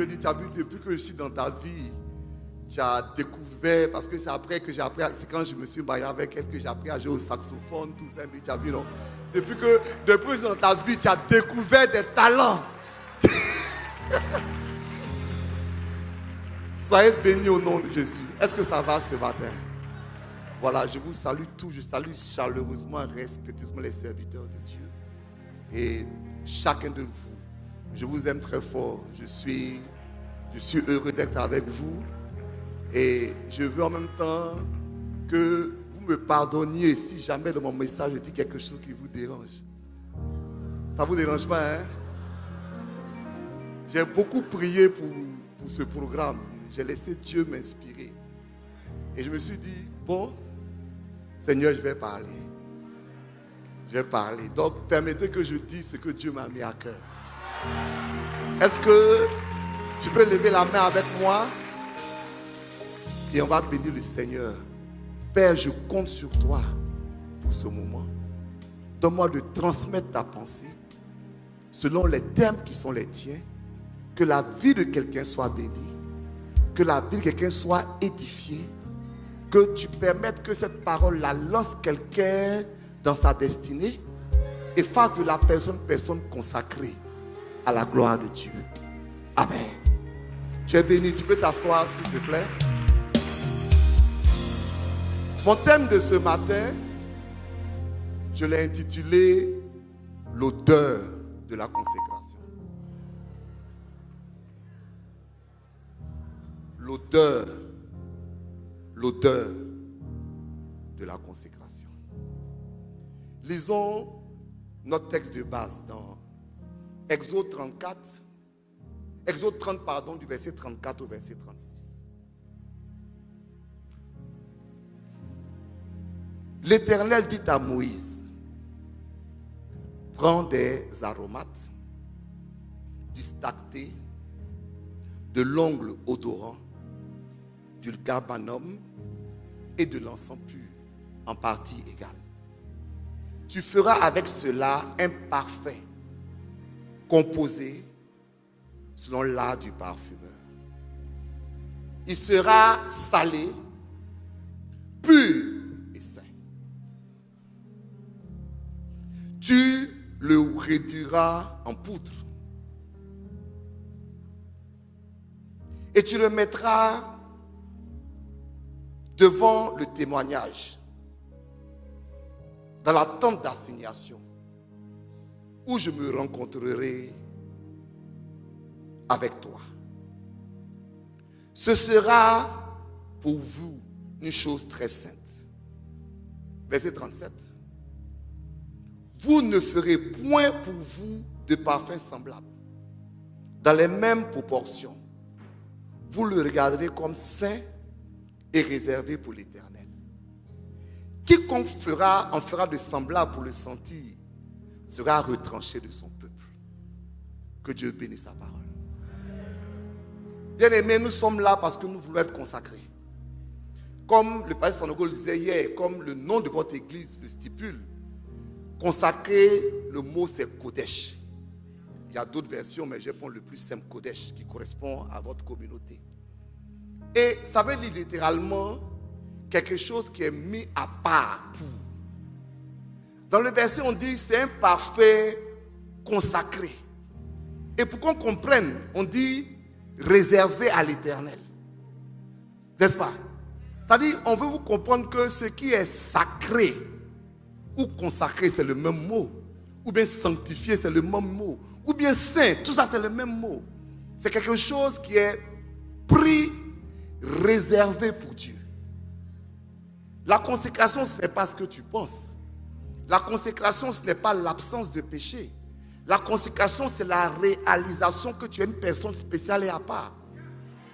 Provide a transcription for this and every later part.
Je dis, tu as vu, depuis que je suis dans ta vie, tu as découvert, parce que c'est après que j'ai appris, c'est quand je me suis marié avec elle que j'ai appris à jouer au saxophone, tout ça, mais tu as vu, non? Depuis que je suis dans ta vie, tu as découvert des talents. Soyez bénis au nom de Jésus. Est-ce que ça va ce matin? Voilà, je vous salue tous. Je salue chaleureusement, respectueusement les serviteurs de Dieu. Et chacun de vous, je vous aime très fort. Je suis heureux d'être avec vous. Et je veux en même temps que vous me pardonniez si jamais dans mon message je dis quelque chose qui vous dérange. Ça ne vous dérange pas, hein? J'ai beaucoup prié pour ce programme. J'ai laissé Dieu m'inspirer. Et je me suis dit, bon, Seigneur, je vais parler. Je vais parler. Donc, permettez que je dise ce que Dieu m'a mis à cœur. Est-ce que tu peux lever la main avec moi? Et on va bénir le Seigneur. Père, je compte sur toi pour ce moment. Donne-moi de transmettre ta pensée selon les termes qui sont les tiens. Que la vie de quelqu'un soit bénie. Que la vie de quelqu'un soit édifiée. Que tu permettes que cette parole la lance quelqu'un dans sa destinée et fasse de la personne consacrée à la gloire de Dieu. Amen. Tu es béni. Tu peux t'asseoir s'il te plaît. Mon thème de ce matin, je l'ai intitulé « L'odeur de la consécration ». L'odeur de la consécration. Lisons notre texte de base dans Exode 30, du verset 34 au verset 36. L'Éternel dit à Moïse, prends des aromates, du stacté, de l'ongle odorant, du galbanum et de l'encens pur en partie égale. Tu feras avec cela un parfait composé selon l'art du parfumeur. Il sera salé, pur et saint. Tu le réduiras en poudre et tu le mettras devant le témoignage, dans la tente d'assignation, où je me rencontrerai avec toi. Ce sera pour vous une chose très sainte. Verset 37. Vous ne ferez point pour vous de parfum semblable, dans les mêmes proportions. Vous le regarderez comme saint et réservé pour l'Éternel. Quiconque en fera de semblable pour le sentir sera retranché de son peuple. Que Dieu bénisse sa parole. Bien-aimés, nous sommes là parce que nous voulons être consacrés. Comme le pasteur Sanogo le disait hier, comme le nom de votre église le stipule, consacrer, le mot c'est Kodesh. Il y a d'autres versions, mais je prends le plus simple, Kodesh, qui correspond à votre communauté. Et ça veut dire littéralement quelque chose qui est mis à part pour. Dans le verset, on dit c'est un parfait consacré. Et pour qu'on comprenne, on dit réservé à l'Éternel. N'est-ce pas? C'est-à-dire, on veut vous comprendre que ce qui est sacré ou consacré, c'est le même mot. Ou bien sanctifié, c'est le même mot. Ou bien saint, tout ça, c'est le même mot. C'est quelque chose qui est pris, réservé pour Dieu. La consécration, ce n'est pas ce que tu penses. La consécration, ce n'est pas l'absence de péché. La consécration, c'est la réalisation que tu es une personne spéciale et à part.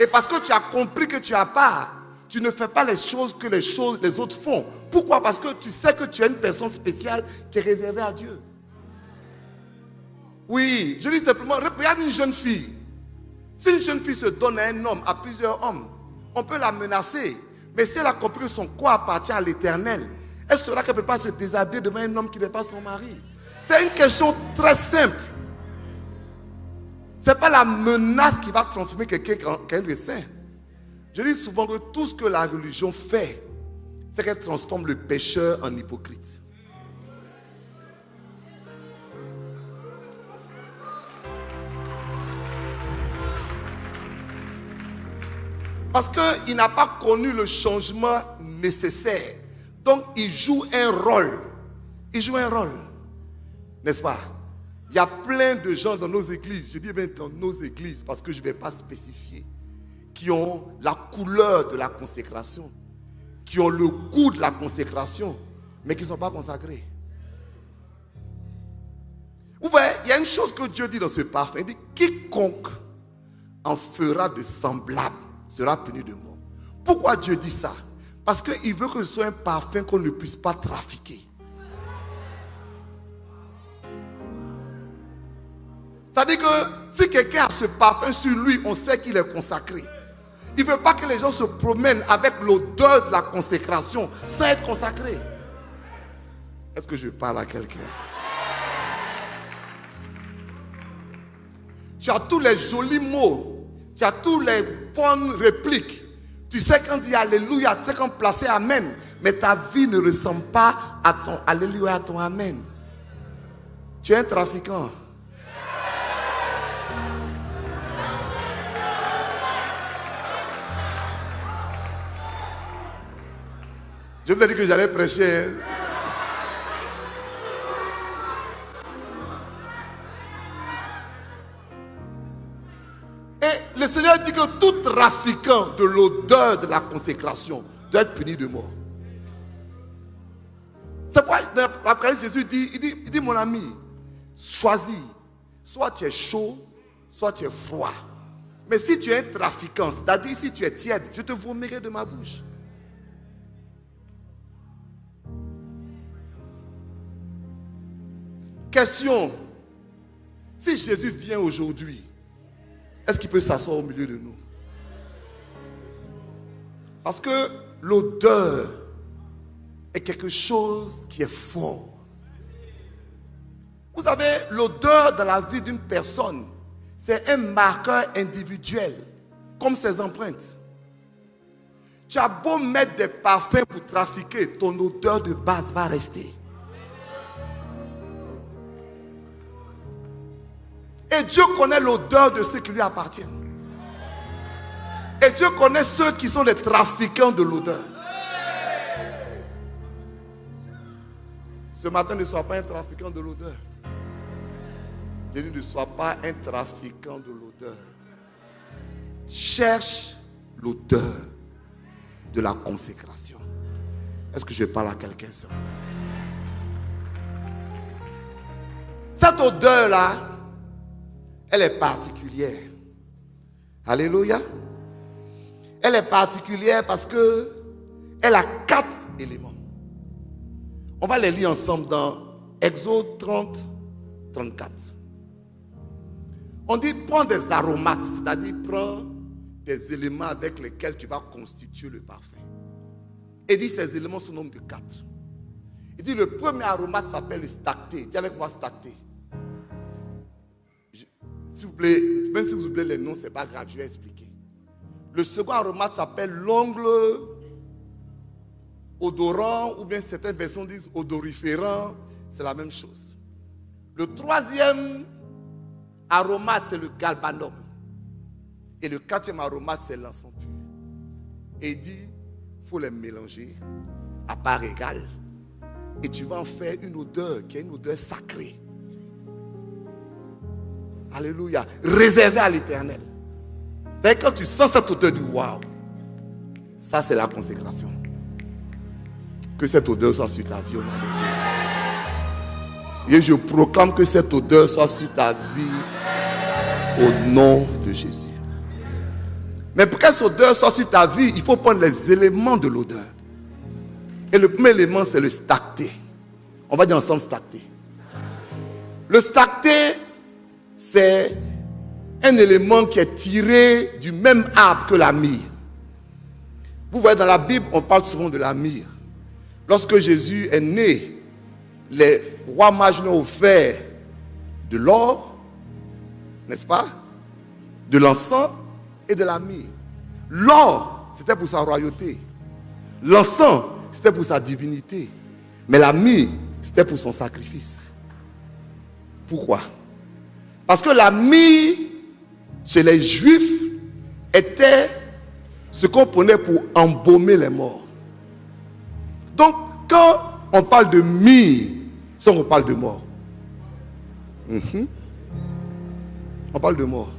Et parce que tu as compris que tu es à part, tu ne fais pas les choses que les autres font. Pourquoi? Parce que tu sais que tu es une personne spéciale qui est réservée à Dieu. Oui, je dis simplement, regarde une jeune fille. Si une jeune fille se donne à un homme, à plusieurs hommes, on peut la menacer. Mais si elle a compris que son corps appartient à l'Éternel, est-ce qu'elle ne peut pas se déshabiller devant un homme qui n'est pas son mari? C'est une question très simple. Ce n'est pas la menace qui va transformer quelqu'un de saint. Je dis souvent que tout ce que la religion fait, c'est qu'elle transforme le pécheur en hypocrite. Parce qu'il n'a pas connu le changement nécessaire. Donc, il joue un rôle. Il joue un rôle. N'est-ce pas? Il y a plein de gens dans nos églises, je dis bien dans nos églises, parce que je ne vais pas spécifier, qui ont la couleur de la consécration, qui ont le goût de la consécration, mais qui ne sont pas consacrés. Vous voyez, il y a une chose que Dieu dit dans ce parfum. Il dit, quiconque en fera de semblable sera puni de mort. Pourquoi Dieu dit ça? Parce qu'il veut que ce soit un parfum qu'on ne puisse pas trafiquer. C'est-à-dire que si quelqu'un a ce parfum sur lui, on sait qu'il est consacré. Il ne veut pas que les gens se promènent avec l'odeur de la consécration sans être consacrés. Est-ce que je parle à quelqu'un? Tu as tous les jolis mots, tu as tous les bonnes répliques. Tu sais quand dit Alléluia, tu sais quand placer Amen, mais ta vie ne ressemble pas à ton Alléluia, à ton Amen. Tu es un trafiquant. Je vous ai dit que j'allais prêcher. Et le Seigneur dit que tout trafiquant de l'odeur de la consécration doit être puni de mort. C'est pourquoi après Jésus dit, il dit mon ami, choisis. Soit tu es chaud, soit tu es froid. Mais si tu es un trafiquant, c'est-à-dire si tu es tiède, je te vomirai de ma bouche. Question, si Jésus vient aujourd'hui, est-ce qu'il peut s'asseoir au milieu de nous? Parce que l'odeur est quelque chose qui est fort. Vous savez, l'odeur dans la vie d'une personne, c'est un marqueur individuel, comme ses empreintes. Tu as beau mettre des parfums pour trafiquer, ton odeur de base va rester. Et Dieu connaît l'odeur de ceux qui lui appartiennent. Et Dieu connaît ceux qui sont les trafiquants de l'odeur. Ce matin, ne sois pas un trafiquant de l'odeur. Je dis, ne sois pas un trafiquant de l'odeur. Cherche l'odeur de la consécration. Est-ce que je parle à quelqu'un ce matin? Cette odeur-là, elle est particulière. Alléluia. Elle est particulière parce que elle a 4 éléments. On va les lire ensemble dans Exode 30, 34. On dit prends des aromates, c'est-à-dire prends des éléments avec lesquels tu vas constituer le parfum. Et dit ces éléments sont au nombre de 4. Il dit le premier aromate s'appelle le stacté. Dis avec moi stacté. S'il vous plaît, même si vous oubliez les noms, ce n'est pas grave, je vais expliquer. Le second aromate s'appelle l'ongle odorant, ou bien certaines versions disent odoriférant, c'est la même chose. Le troisième aromate, c'est le galbanum. Et le quatrième aromate, c'est l'encens pur. Et il dit, il faut les mélanger à part égale. Et tu vas en faire une odeur qui est une odeur sacrée. Alléluia. Réservé à l'éternel. C'est quand tu sens cette odeur du waouh. Ça, c'est la consécration. Que cette odeur soit sur ta vie au nom de Jésus. Et je proclame que cette odeur soit sur ta vie au nom de Jésus. Mais pour que cette odeur soit sur ta vie, il faut prendre les éléments de l'odeur. Et le premier élément, c'est le stacté. On va dire ensemble stacté. Le stacté, c'est un élément qui est tiré du même arbre que la myrrhe. Vous voyez, dans la Bible, on parle souvent de la myrrhe. Lorsque Jésus est né, les rois mages lui ont offert de l'or, n'est-ce pas? de l'encens et de la myrrhe. L'or, c'était pour sa royauté. L'encens, c'était pour sa divinité. Mais la myrrhe, c'était pour son sacrifice. Pourquoi? Parce que la myrrhe, chez les Juifs, était ce qu'on prenait pour embaumer les morts. Donc, quand on parle de myrrhe, c'est on parle de mort. On parle de mort.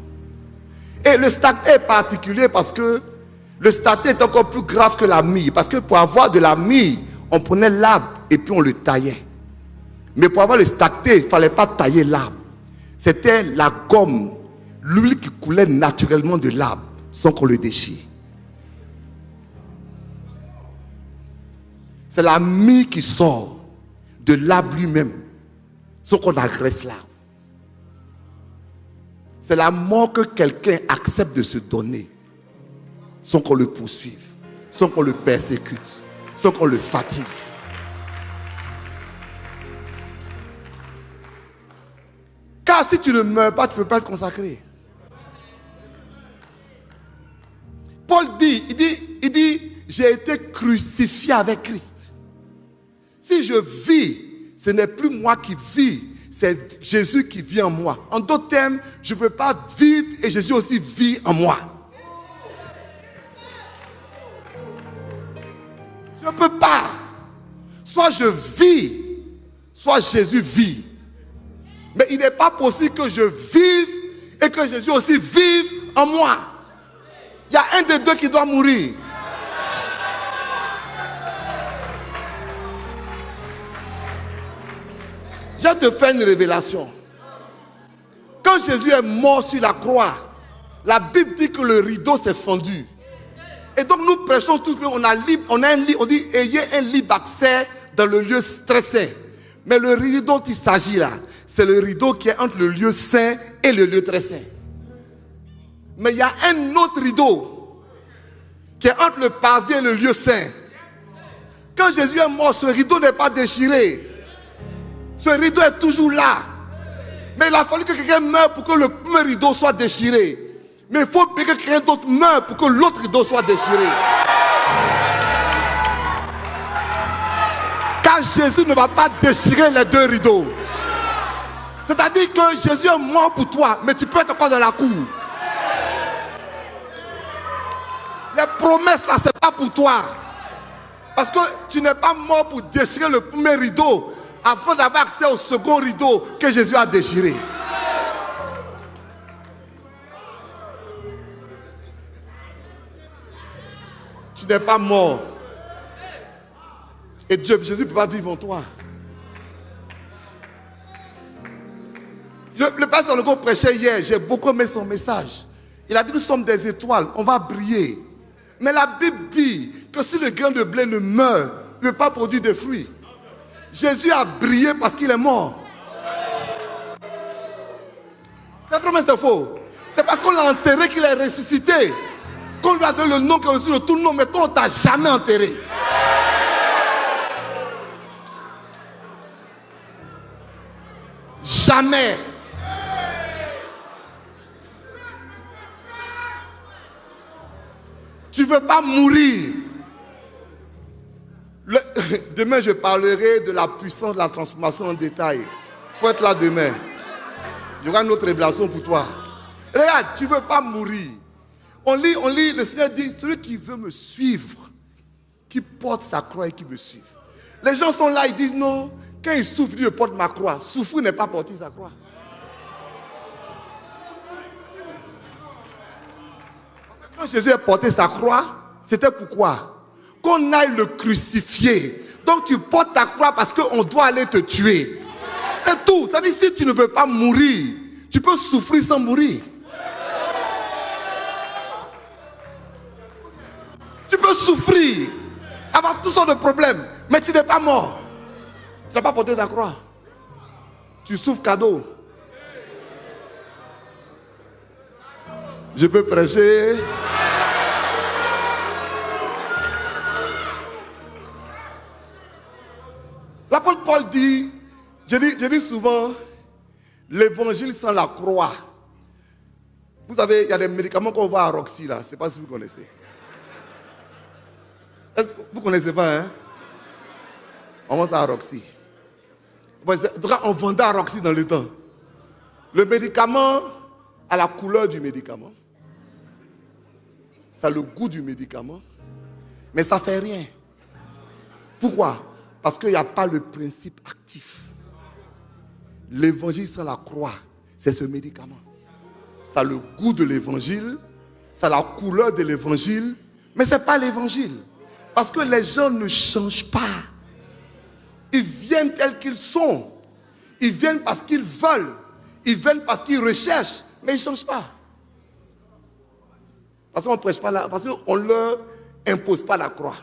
Et le stacté est particulier parce que le stacté est encore plus grave que la myrrhe. Parce que pour avoir de la myrrhe, on prenait l'arbre et puis on le taillait. Mais pour avoir le stacté, il ne fallait pas tailler l'arbre. C'était la gomme, l'huile qui coulait naturellement de l'arbre sans qu'on le déchire. C'est la myrrhe qui sort de l'arbre lui-même sans qu'on agresse l'arbre. C'est la mort que quelqu'un accepte de se donner sans qu'on le poursuive, sans qu'on le persécute, sans qu'on le fatigue. Car si tu ne meurs pas, tu ne peux pas être consacré. Paul dit, il dit, j'ai été crucifié avec Christ. Si je vis, ce n'est plus moi qui vis, c'est Jésus qui vit en moi. En d'autres termes, je ne peux pas vivre et Jésus aussi vit en moi. Je ne peux pas. Soit je vis, soit Jésus vit. Mais il n'est pas possible que je vive et que Jésus aussi vive en moi. Il y a un des deux qui doit mourir. Je te fais une révélation. Quand Jésus est mort sur la croix, la Bible dit que le rideau s'est fendu. Et donc nous prêchons tous, on dit ayez un libre accès dans le lieu très saint. Mais le rideau dont il s'agit là, c'est le rideau qui est entre le lieu saint et le lieu très saint. Mais il y a un autre rideau qui est entre le pavé et le lieu saint. Quand Jésus est mort, ce rideau n'est pas déchiré. Ce rideau est toujours là. Mais il a fallu que quelqu'un meure pour que le premier rideau soit déchiré. Mais il faut que quelqu'un d'autre meure pour que l'autre rideau soit déchiré. Car Jésus ne va pas déchirer les deux rideaux. C'est-à-dire que Jésus est mort pour toi, mais tu peux être encore dans la cour. Les promesses là, ce n'est pas pour toi. Parce que tu n'es pas mort pour déchirer le premier rideau avant d'avoir accès au second rideau que Jésus a déchiré. Tu n'es pas mort. Et Jésus ne peut pas vivre en toi. Le pasteur Legault prêchait hier, j'ai beaucoup aimé son message. Il a dit nous sommes des étoiles, on va briller. Mais la Bible dit que si le grain de blé ne meurt, il ne peut pas produire de fruits. Jésus a brillé parce qu'il est mort. C'est vrai, mais c'est faux. C'est parce qu'on l'a enterré qu'il est ressuscité. Qu'on lui a donné le nom qui est au-dessus de tout le nom, mais toi on ne t'a jamais enterré. Jamais. Tu ne veux pas mourir. Demain, je parlerai de la puissance de la transformation en détail. Il faut être là demain. Il y aura une autre révélation pour toi. Regarde, tu ne veux pas mourir. On lit, le Seigneur dit, celui qui veut me suivre, qui porte sa croix et qui me suive. Les gens sont là, ils disent non, quand il souffre, il dit, je porte ma croix. Souffrir n'est pas porter sa croix. Quand Jésus a porté sa croix, c'était pourquoi? Qu'on aille le crucifier. Donc tu portes ta croix parce qu'on doit aller te tuer. C'est tout. C'est-à-dire si tu ne veux pas mourir, tu peux souffrir sans mourir. Tu peux souffrir, avoir toutes sortes de problèmes, mais tu n'es pas mort. Tu n'as pas porté ta croix. Tu souffres cadeau. Je peux prêcher. L'apôtre Paul dit, je dis souvent, l'évangile sans la croix, Vous savez, il y a des médicaments qu'on voit à Roxy, là. Je ne sais pas si vous connaissez. Vous ne connaissez pas, hein? On vend ça à Roxy. En tout cas, on vendait à Roxy dans le temps. Le médicament a la couleur du médicament. Ça a le goût du médicament. Mais ça ne fait rien. Pourquoi? Parce qu'il n'y a pas le principe actif. L'évangile sans la croix, c'est ce médicament. Ça a le goût de l'évangile, ça a la couleur de l'évangile, mais ce n'est pas l'évangile. Parce que les gens ne changent pas. Ils viennent tels qu'ils sont. Ils viennent parce qu'ils veulent. Ils viennent parce qu'ils recherchent, mais ils ne changent pas. Parce qu'on ne prêche pas là, parce qu'on ne leur impose pas la croix.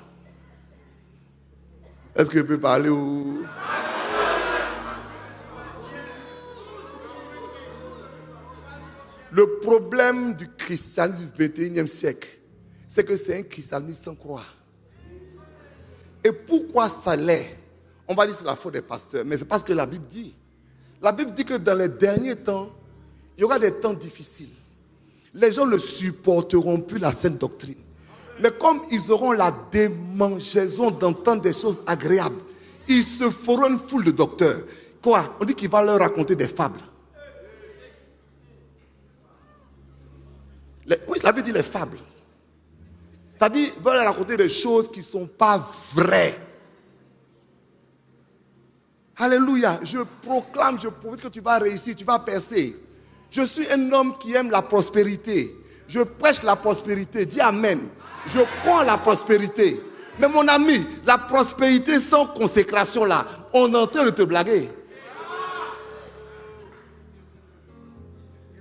Est-ce que je peux parler ou... Le problème du christianisme du 21e siècle, c'est que c'est un christianisme sans croix. Et pourquoi ça l'est? On va dire que c'est la faute des pasteurs, mais c'est parce que la Bible dit. La Bible dit que dans les derniers temps, il y aura des temps difficiles. Les gens ne supporteront plus la sainte doctrine. Mais comme ils auront la démangeaison d'entendre des choses agréables, ils se feront une foule de docteurs. Quoi? On dit qu'il va leur raconter des fables. Oui, la Bible dit les fables. C'est-à-dire, ils veulent raconter des choses qui ne sont pas vraies. Alléluia. Je proclame, je prouve que tu vas réussir, tu vas percer. Je suis un homme qui aime la prospérité. Je prêche la prospérité. Dis Amen. Je prends la prospérité. Mais mon ami, la prospérité sans consécration là, on est en train de te blaguer.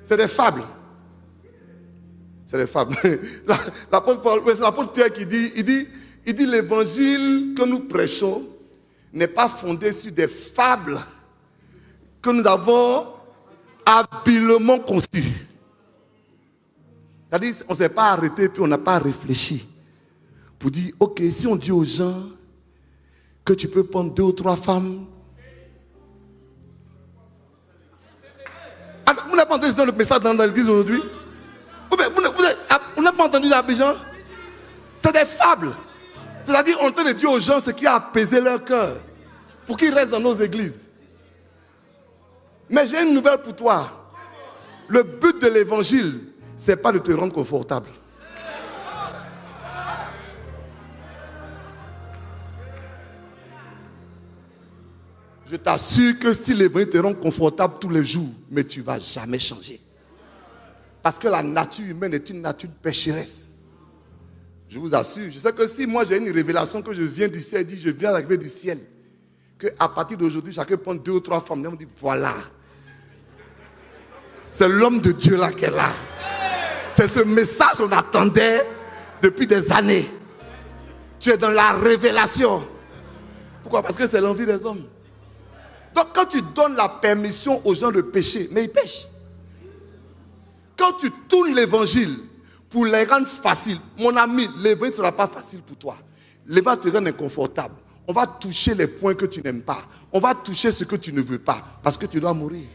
C'est des fables. C'est des fables. L'apôtre Pierre qui dit, il dit l'évangile que nous prêchons n'est pas fondé sur des fables que nous avons habilement conçues. C'est-à-dire, on ne s'est pas arrêté puis on n'a pas réfléchi pour dire, ok, si on dit aux gens que tu peux prendre 2 ou 3 femmes. Ah, vous n'avez pas entendu le message dans l'église aujourd'hui? Vous n'avez pas entendu l'Abidjan? C'est des fables. C'est-à-dire, on est en train de dire aux gens ce qui a apaisé leur cœur pour qu'ils restent dans nos églises. Mais j'ai une nouvelle pour toi. Le but de l'évangile, ce n'est pas de te rendre confortable. Je t'assure que si l'évangile te rend confortable tous les jours, mais tu ne vas jamais changer. Parce que la nature humaine est une nature pécheresse. Je vous assure, je sais que si moi j'ai une révélation que je viens du ciel, je viens d'arriver du ciel, qu'à partir d'aujourd'hui, chacun prend 2 ou 3 femmes, on me dit voilà. C'est l'homme de Dieu là qui est là. C'est ce message qu'on attendait depuis des années. Tu es dans la révélation. Pourquoi? Parce que c'est l'envie des hommes. Donc quand tu donnes la permission aux gens de pécher, mais ils pêchent. Quand tu tournes l'évangile pour les rendre faciles, mon ami, l'évangile ne sera pas facile pour toi. L'évangile te rend inconfortable. On va toucher les points que tu n'aimes pas. On va toucher ce que tu ne veux pas. Parce que tu dois mourir.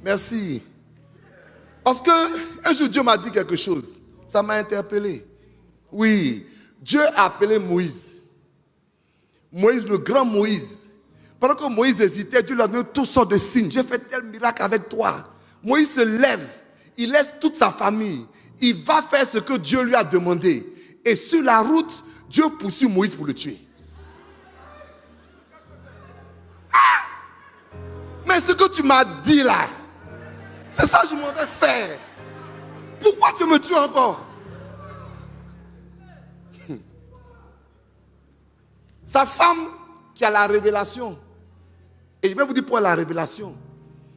Merci. Parce que un jour Dieu m'a dit quelque chose. Ça m'a interpellé. Oui, Dieu a appelé Moïse. Moïse, le grand Moïse. Pendant que Moïse hésitait, Dieu lui a donné toutes sortes de signes. J'ai fait tel miracle avec toi. Moïse se lève. Il laisse toute sa famille. Il va faire ce que Dieu lui a demandé. Et sur la route, Dieu poursuit Moïse pour le tuer. Ah! Mais ce que tu m'as dit là, c'est ça que je m'en vais faire. Pourquoi tu me tues encore? Sa femme qui a la révélation, et je vais vous dire pour la révélation,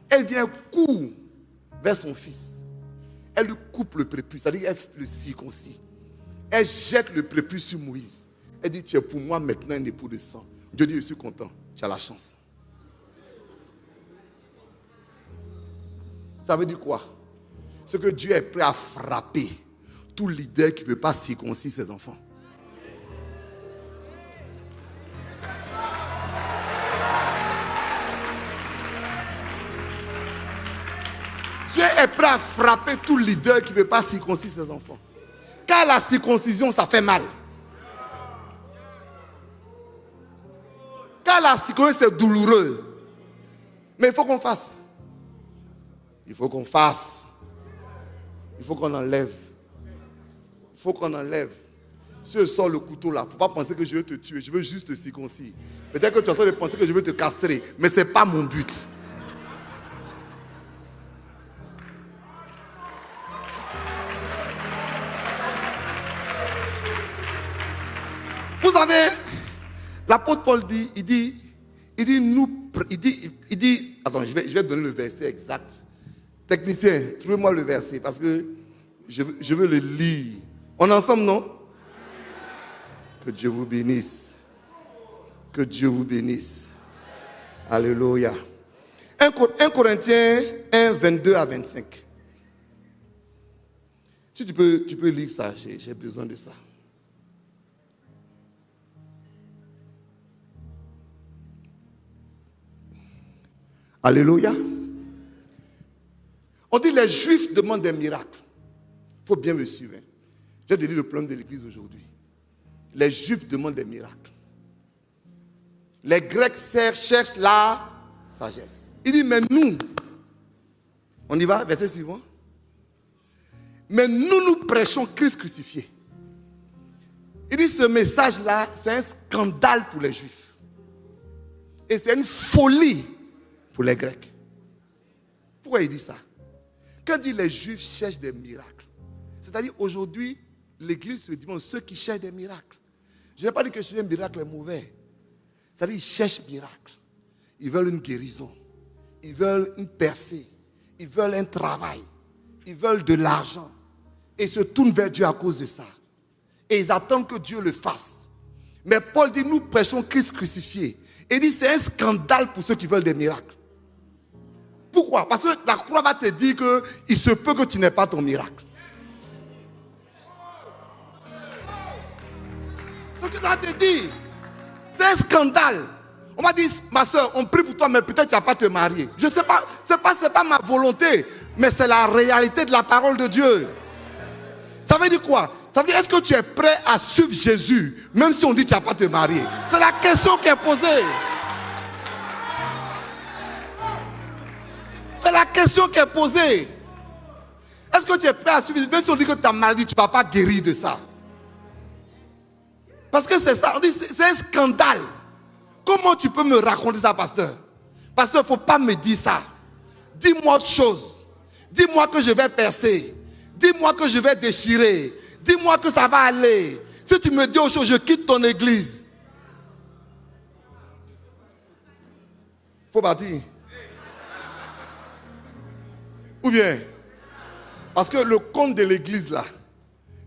elle vient courir vers son fils. Elle lui coupe le prépuce, c'est-à-dire qu'elle le circoncis. Elle jette le prépuce sur Moïse. Elle dit, tu es pour moi maintenant un époux de sang. Dieu dit, je suis content, tu as la chance. Ça veut dire quoi? C'est que Dieu est prêt à frapper tout leader qui ne veut pas circoncire ses enfants. est prêt à frapper tout leader qui ne veut pas circoncire ses enfants. Car la circoncision, ça fait mal. Car la circoncision, c'est douloureux. Mais il faut qu'on fasse. Il faut qu'on fasse. Il faut qu'on enlève. Il faut qu'on enlève. Si je sors le couteau là, il ne faut pas penser que je veux te tuer. Je veux juste te circoncire. Peut-être que tu es en train de penser que je veux te castrer. Mais ce n'est pas mon but. Vous savez, l'apôtre Paul dit, attends, je vais donner le verset exact. Technicien, trouvez-moi le verset parce que je veux le lire. On est ensemble, non? Que Dieu vous bénisse. Que Dieu vous bénisse. Alléluia. 1 Corinthiens 1, 22 à 25. Si tu peux lire ça, j'ai besoin de ça. Alléluia. On dit les Juifs demandent des miracles. Il faut bien me suivre. J'ai dit le problème de l'Église aujourd'hui. Les Juifs demandent des miracles. Les Grecs cherchent la sagesse. Il dit, mais nous, on y va, verset suivant. Mais nous prêchons Christ crucifié. Il dit, ce message-là, c'est un scandale pour les Juifs. Et c'est une folie pour les Grecs. Pourquoi il dit ça? Quand il dit les Juifs cherchent des miracles, c'est-à-dire aujourd'hui, l'Église se demande ceux qui cherchent des miracles. Je n'ai pas dit que chercher un miracle est mauvais. C'est-à-dire qu'ils cherchent miracle. Ils veulent une guérison. Ils veulent une percée. Ils veulent un travail. Ils veulent de l'argent. Et ils se tournent vers Dieu à cause de ça. Et ils attendent que Dieu le fasse. Mais Paul dit, nous prêchons Christ crucifié. Et il dit, c'est un scandale pour ceux qui veulent des miracles. Pourquoi? Parce que la croix va te dire qu'il se peut que tu n'aies pas ton miracle. C'est ce que ça te dit. C'est un scandale. On m'a dit, ma soeur, on prie pour toi, mais peut-être tu ne vas pas te marier. Je ne sais pas, c'est pas ma volonté, mais c'est la réalité de la parole de Dieu. Ça veut dire quoi? Ça veut dire, est-ce que tu es prêt à suivre Jésus, même si on dit que tu ne vas pas te marier? C'est la question qui est posée. C'est la question qui est posée. Est-ce que tu es prêt à suivre Jésus, même si on dit que tu as maladie, tu ne vas pas guérir de ça? Parce que c'est ça, on dit, c'est un scandale. Comment tu peux me raconter ça, pasteur? Pasteur, il ne faut pas me dire ça. Dis-moi autre chose. Dis-moi que je vais percer. Dis-moi que je vais déchirer. Dis-moi que ça va aller. Si tu me dis autre chose, je quitte ton église. Il faut partir. Ou bien, parce que le compte de l'église là,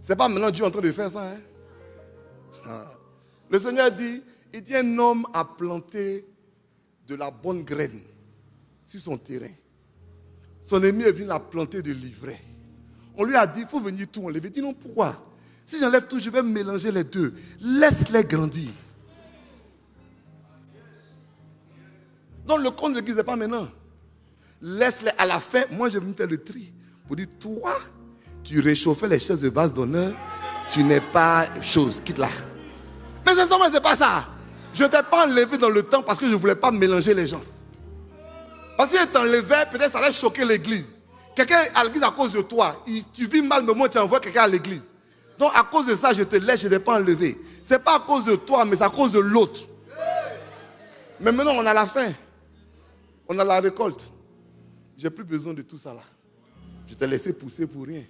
c'est pas maintenant Dieu en train de faire ça. Hein? Le Seigneur dit, il dit un homme a planté de la bonne graine sur son terrain. Son ennemi est venu la planter de l'ivraie. On lui a dit, il faut venir tout enlever. Il dit non, pourquoi? Si j'enlève tout, je vais mélanger les deux. Laisse-les grandir. Donc le compte de l'église n'est pas maintenant. Laisse-les à la fin. Moi, je vais me faire le tri. Pour dire, toi, tu réchauffais les chaises de base d'honneur. Tu n'es pas chose. Quitte-la. Mais c'est pas ça. Je ne t'ai pas enlevé dans le temps parce que je ne voulais pas mélanger les gens. Parce que si je t'enlevais, peut-être ça allait choquer l'église. Quelqu'un à l'église à cause de toi. Tu vis mal, mais moi tu envoies quelqu'un à l'église. Donc à cause de ça, je te laisse, je ne l'ai pas enlevé. Ce n'est pas à cause de toi, mais c'est à cause de l'autre. Mais maintenant, on a la fin. On a la récolte. J'ai plus besoin de tout ça là. Je t'ai laissé pousser pour rien.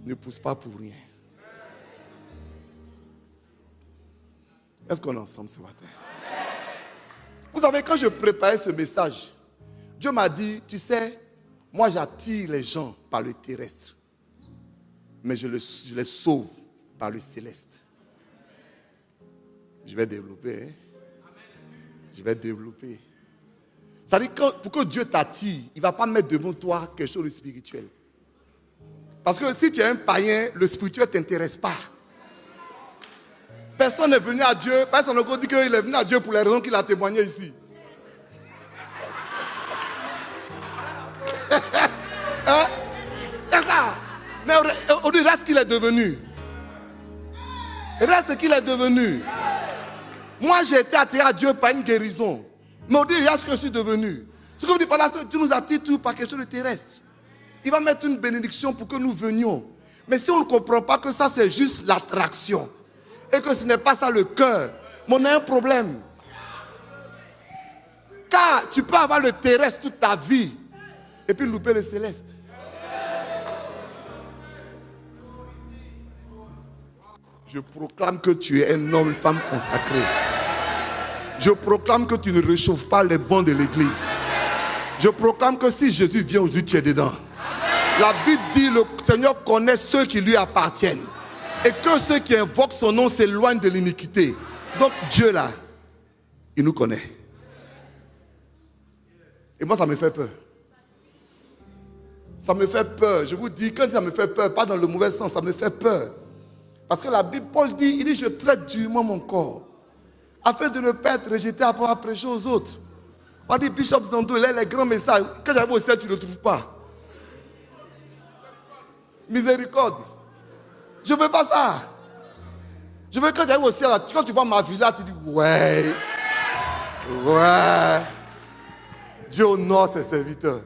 Ne pousse pas pour rien. Est-ce qu'on est ensemble ce matin? Vous savez, quand je préparais ce message, Dieu m'a dit, tu sais, moi j'attire les gens par le terrestre, mais je les sauve par le céleste. Je vais développer. Hein? Je vais développer. C'est-à-dire que pour que Dieu t'attire, il ne va pas mettre devant toi quelque chose de spirituel. Parce que si tu es un païen, le spirituel ne t'intéresse pas. Personne n'est venu à Dieu. Personne n'a dit qu'il est venu à Dieu pour les raisons qu'il a témoigné ici. Mais aujourd'hui, regarde ce qu'il est devenu. Regarde ce qu'il est devenu. Moi, j'ai été attiré à Dieu par une guérison. Mais aujourd'hui, regarde ce que je suis devenu. Ce que vous dites par là, tu nous attires tout par quelque chose de terrestre. Il va mettre une bénédiction pour que nous venions. Mais si on ne comprend pas que ça, c'est juste l'attraction, et que ce n'est pas ça le cœur, mais on a un problème. Car tu peux avoir le terrestre toute ta vie, et puis louper le céleste. Je proclame que tu es un homme, une femme consacrée. Je proclame que tu ne réchauffes pas les bancs de l'église. Je proclame que si Jésus vient aujourd'hui, tu es dedans. La Bible dit le Seigneur connaît ceux qui lui appartiennent. Et que ceux qui invoquent son nom s'éloignent de l'iniquité. Donc Dieu là, il nous connaît. Et moi ça me fait peur. Ça me fait peur. Je vous dis, quand ça me fait peur, pas dans le mauvais sens, ça me fait peur. Parce que la Bible, Paul dit, il dit, je traite durement mon corps. Afin de ne pas être rejeté après avoir prêché aux autres. On dit, Bishop Zando, il a les grands messages. Quand j'arrive au ciel, tu ne le trouves pas. Miséricorde. Je ne veux pas ça. Je veux que quand j'arrive au ciel, quand tu vois ma villa, tu dis, ouais. Dieu honore ses serviteurs.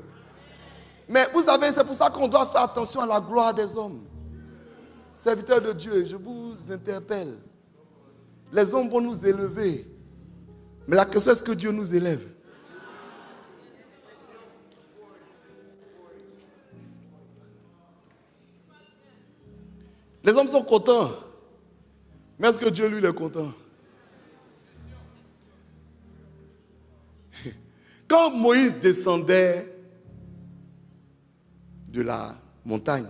Mais vous savez, c'est pour ça qu'on doit faire attention à la gloire des hommes. Serviteurs de Dieu, je vous interpelle. Les hommes vont nous élever. Mais la question, est-ce que Dieu nous élève? Les hommes sont contents. Mais est-ce que Dieu, lui, il est content? Quand Moïse descendait de la montagne,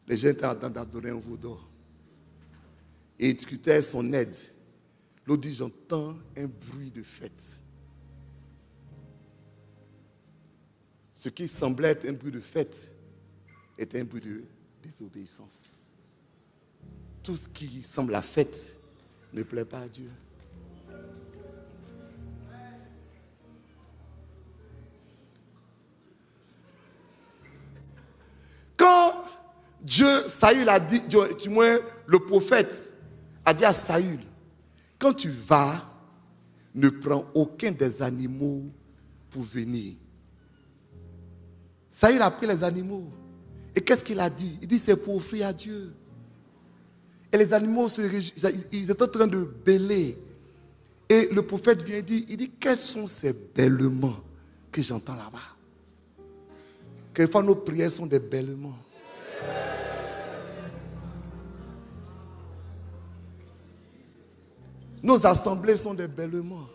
les gens étaient en train d'adorer un veau d'or. Et ils discutaient son aide. L'autre dit, j'entends un bruit de fête. Ce qui semblait être un bruit de fête était un bruit de désobéissance. Tout ce qui semble la fête ne plaît pas à Dieu. Quand Saül a dit, du moins le prophète a dit à Saül, quand tu vas, ne prends aucun des animaux pour venir. Saül a pris les animaux. Et qu'est-ce qu'il a dit? Il dit, c'est pour offrir à Dieu. Et les animaux, ils étaient en train de bêler. Et le prophète vient dire, il dit, quels sont ces bêlements que j'entends là-bas? Quelquefois, nos prières sont des bêlements. Nos assemblées sont des bêlements.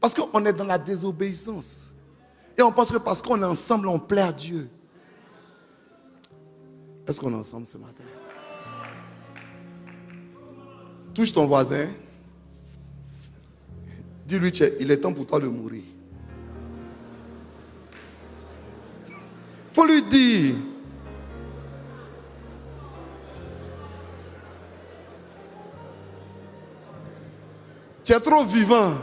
Parce qu'on est dans la désobéissance. Et on pense que parce qu'on est ensemble, on plaît à Dieu. Est-ce qu'on est ensemble ce matin? Touche ton voisin. Dis-lui, il est temps pour toi de mourir. Il faut lui dire. Tu es trop vivant.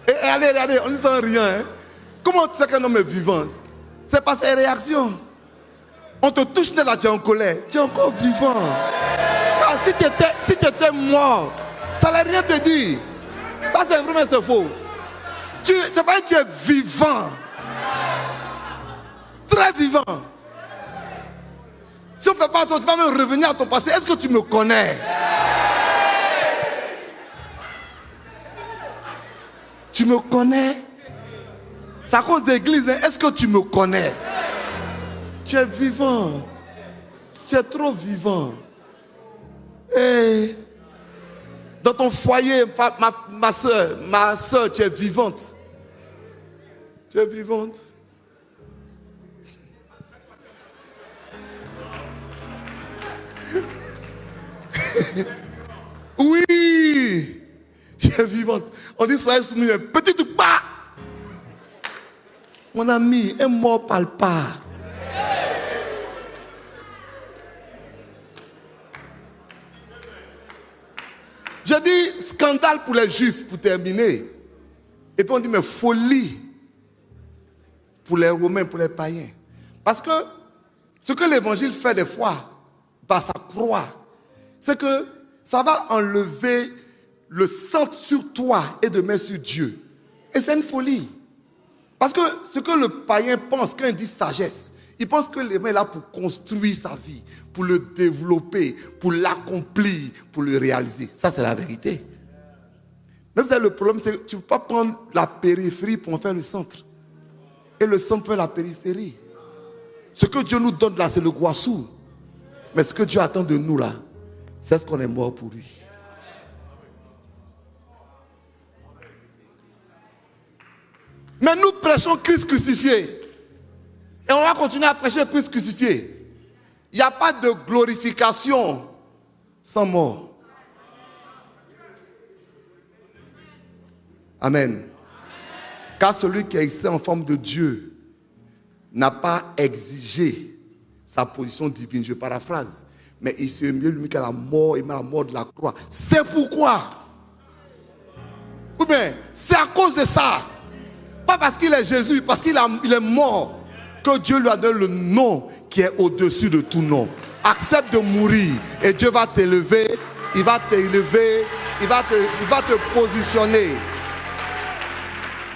Et allez, on ne sent rien. Hein? Comment tu sais qu'un homme est vivant? C'est par ses réactions. On te touche là, tu es en colère. Tu es encore vivant. Car si tu étais mort, ça n'allait rien te dire. Ça, c'est vraiment c'est faux. C'est pas que tu es vivant. Très vivant. Si on ne fait pas attention, tu vas même revenir à ton passé. Est-ce que tu me connais? Tu me connais? C'est à cause de l'église. Hein? Est-ce que tu me connais? Tu es vivant. Tu es trop vivant. Et dans ton foyer, ma soeur, tu es vivante. Tu es vivante. Oui. Tu es vivante. On dit soyez soumis un petit tout pas. Mon ami, un mort parle pas. Je dis scandale pour les juifs pour terminer. Et puis on dit mais folie pour les Romains, pour les païens. Parce que ce que l'évangile fait des fois, par sa croix, c'est que ça va enlever le centre sur toi et de mettre sur Dieu. Et c'est une folie. Parce que ce que le païen pense quand il dit sagesse, il pense que l'évangile est là pour construire sa vie, pour le développer, pour l'accomplir, pour le réaliser. Ça, c'est la vérité. Mais vous avez le problème, c'est que tu ne peux pas prendre la périphérie pour en faire le centre. Et le centre fait la périphérie. Ce que Dieu nous donne là, c'est le goissou. Mais ce que Dieu attend de nous là, c'est ce qu'on est mort pour lui. Mais nous prêchons Christ crucifié. Et on va continuer à prêcher Christ crucifié. Il n'y a pas de glorification sans mort. Amen. Car celui qui est ici en forme de Dieu n'a pas exigé sa position divine. Je paraphrase. Mais il s'est mieux lui qu'à la mort, et même la mort de la croix. C'est pourquoi. Ou bien, c'est à cause de ça. Pas parce qu'il est Jésus, parce qu'il est mort, que Dieu lui a donné le nom qui est au-dessus de tout nom. Accepte de mourir et Dieu va t'élever, il va t'élever, il va te positionner.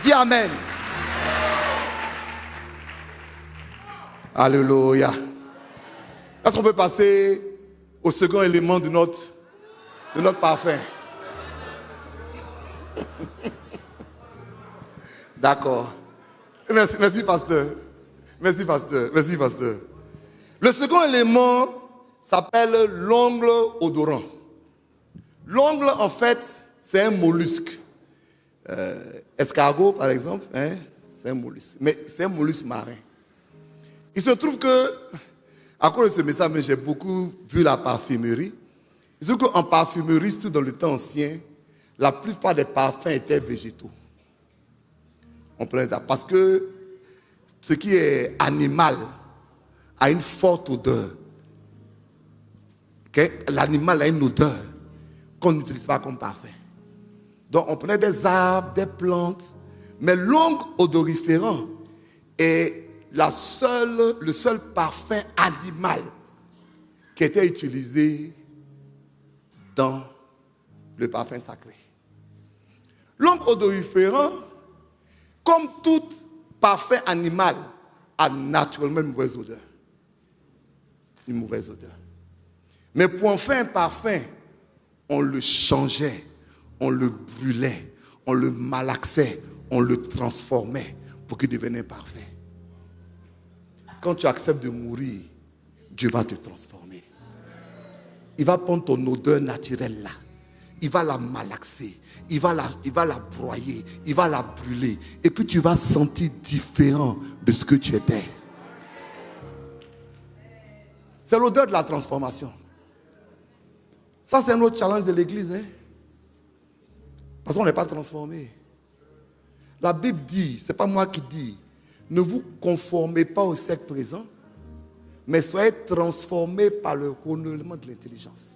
Dis Amen. Alléluia. Est-ce qu'on peut passer au second élément de notre parfum? D'accord. Merci, pasteur. Merci, pasteur. Merci, pasteur. Le second élément s'appelle l'ongle odorant. L'ongle, en fait, c'est un mollusque. Escargot, par exemple, hein, c'est un mollusque. Mais c'est un mollusque marin. Il se trouve que, à cause de ce message, j'ai beaucoup vu la parfumerie. Il se trouve qu'en parfumerie, surtout dans le temps ancien, la plupart des parfums étaient végétaux. On prenait ça parce que ce qui est animal a une forte odeur. L'animal a une odeur qu'on n'utilise pas comme parfum. Donc on prenait des arbres, des plantes, mais l'ongle odoriférant est le seul parfum animal qui était utilisé dans le parfum sacré. L'ongle odoriférant, comme tout parfum animal, a naturellement une mauvaise odeur. Une mauvaise odeur. Mais pour en faire un parfum, on le changeait, on le brûlait, on le malaxait, on le transformait pour qu'il devienne un parfum. Quand tu acceptes de mourir, Dieu va te transformer. Il va prendre ton odeur naturelle là. Il va la malaxer, il va la broyer, il va la brûler. Et puis tu vas sentir différent de ce que tu étais. C'est l'odeur de la transformation. Ça, c'est un autre challenge de l'église. Hein? Parce qu'on n'est pas transformé. La Bible dit, ce n'est pas moi qui dis, ne vous conformez pas au siècle présent, mais soyez transformés par le renouvellement de l'intelligence.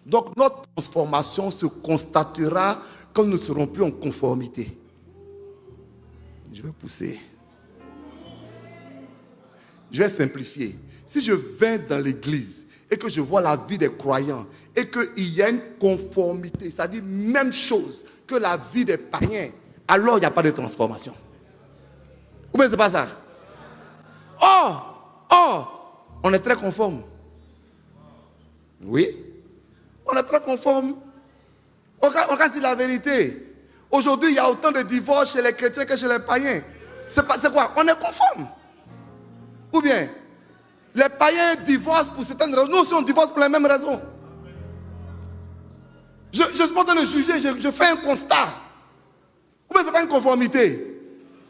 Donc notre transformation se constatera quand nous ne serons plus en conformité. Je vais pousser. Je vais simplifier. Si je viens dans l'église et que je vois la vie des croyants et qu'il y a une conformité, c'est-à-dire même chose que la vie des païens, alors il n'y a pas de transformation. Ou bien c'est pas ça? On est très conforme. Oui. On est très conforme. On casse la vérité. Aujourd'hui, il y a autant de divorces chez les chrétiens que chez les païens. C'est quoi? On est conforme. Ou bien, les païens divorcent pour certaines raisons. Nous aussi, on divorce pour les mêmes raisons. Je ne suis pas en train de juger, je fais un constat. Ou bien, ce n'est pas une conformité.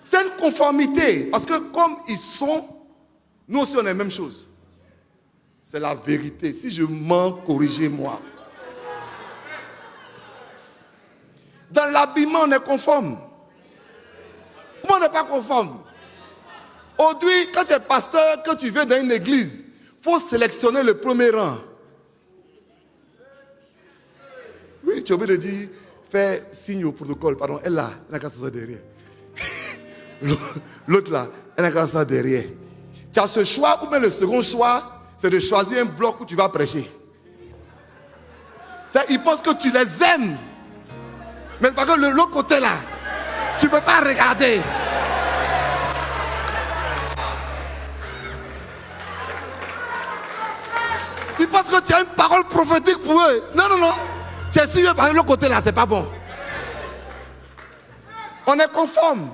C'est une conformité. Parce que comme ils sont, nous aussi, on est la même chose. C'est la vérité. Si je mens, corrigez-moi. Dans l'habillement, on est conforme. Pourquoi on n'est pas conforme? Aujourd'hui, quand tu es pasteur, quand tu viens dans une église, il faut sélectionner le premier rang. Oui, tu as oublié de dire, fais signe au protocole, pardon, elle a 4 heures derrière. L'autre là, elle a ça derrière. Tu as ce choix, ou bien le second choix, c'est de choisir un bloc où tu vas prêcher. Ils pensent que tu les aimes. Mais par contre, l'autre côté là, tu ne peux pas regarder. Ils pensent que tu as une parole prophétique pour eux. Non, non, non. Tu es sûr, par l'autre côté là, c'est pas bon. On est conforme.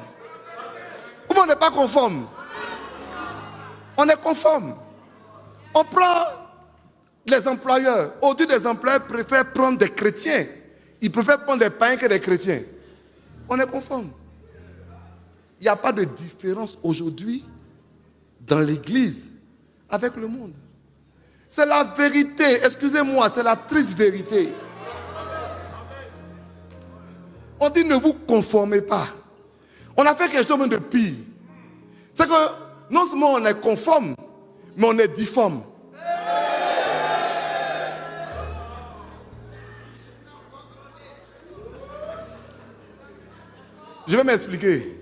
Ou on n'est pas conforme. On est conforme. On prend les employeurs. Aujourd'hui, les employeurs préfèrent prendre des chrétiens. Ils préfèrent prendre des païens que des chrétiens. On est conforme. Il n'y a pas de différence aujourd'hui dans l'église avec le monde. C'est la vérité. Excusez-moi, c'est la triste vérité. On dit ne vous conformez pas. On a fait quelque chose de pire. C'est que non seulement on est conforme, mais on est difforme. Je vais m'expliquer.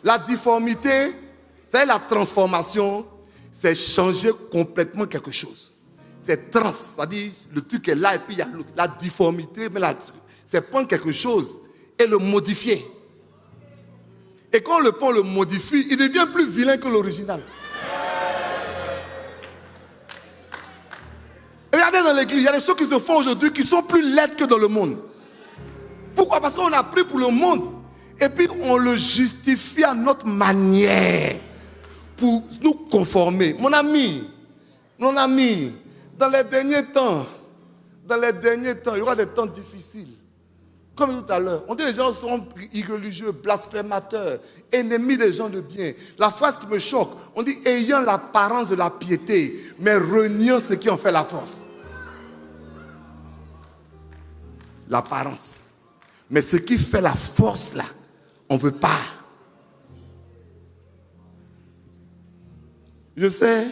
La difformité, c'est la transformation, c'est changer complètement quelque chose. C'est trans, c'est-à-dire le truc est là et puis il y a la difformité, mais c'est prendre quelque chose et le modifier. Et quand le prend, le modifie, il devient plus vilain que l'original. Regardez dans l'église, il y a des choses qui se font aujourd'hui qui sont plus laides que dans le monde. Pourquoi? Parce qu'on a pris pour le monde. Et puis on le justifie à notre manière pour nous conformer. Mon ami, dans les derniers temps, il y aura des temps difficiles. Comme tout à l'heure, on dit que les gens sont irreligieux, blasphémateurs, ennemis des gens de bien. La phrase qui me choque, on dit ayant l'apparence de la piété, mais reniant ce qui en fait la force. L'apparence. Mais ce qui fait la force là, on ne veut pas. Je sais,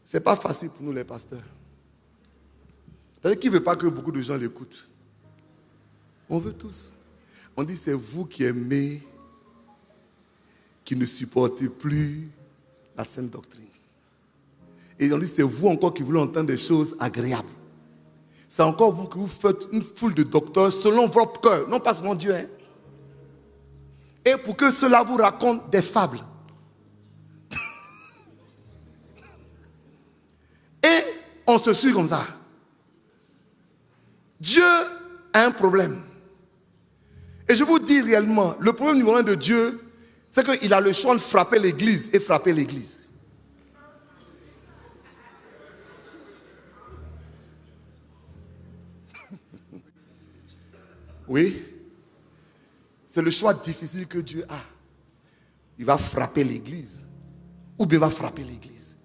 c'est pas facile pour nous les pasteurs. C'est-à-dire qui ne veut pas que beaucoup de gens l'écoutent? On veut tous. On dit c'est vous qui aimez, qui ne supportez plus la saine doctrine. Et on dit c'est vous encore qui voulez entendre des choses agréables. C'est encore vous que vous faites une foule de docteurs selon votre cœur, non pas selon Dieu. Hein? Et pour que cela vous raconte des fables. Et on se suit comme ça. Dieu a un problème. Et je vous dis réellement, le problème numéro 1 de Dieu, c'est qu'il a le choix de frapper l'église et frapper l'église. Oui, c'est le choix difficile que Dieu a. Il va frapper l'église ou bien il va frapper l'église.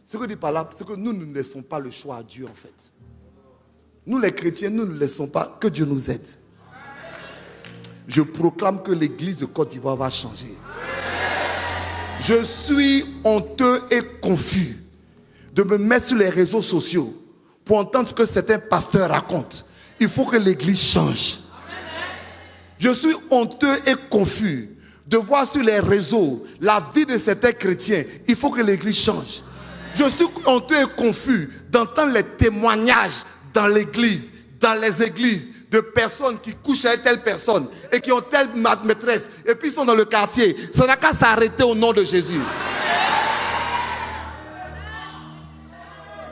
Ce que je dis par là, c'est que nous ne laissons pas le choix à Dieu en fait. Nous les chrétiens, nous ne laissons pas que Dieu nous aide. Je proclame que l'église de Côte d'Ivoire va changer. Je suis honteux et confus de me mettre sur les réseaux sociaux pour entendre ce que certains pasteurs racontent. Il faut que l'église change. Je suis honteux et confus de voir sur les réseaux la vie de certains chrétiens. Il faut que l'église change. Je suis honteux et confus d'entendre les témoignages dans l'église, dans les églises, de personnes qui couchent avec telle personne et qui ont telle maîtresse et puis ils sont dans le quartier. Ça n'a qu'à s'arrêter au nom de Jésus.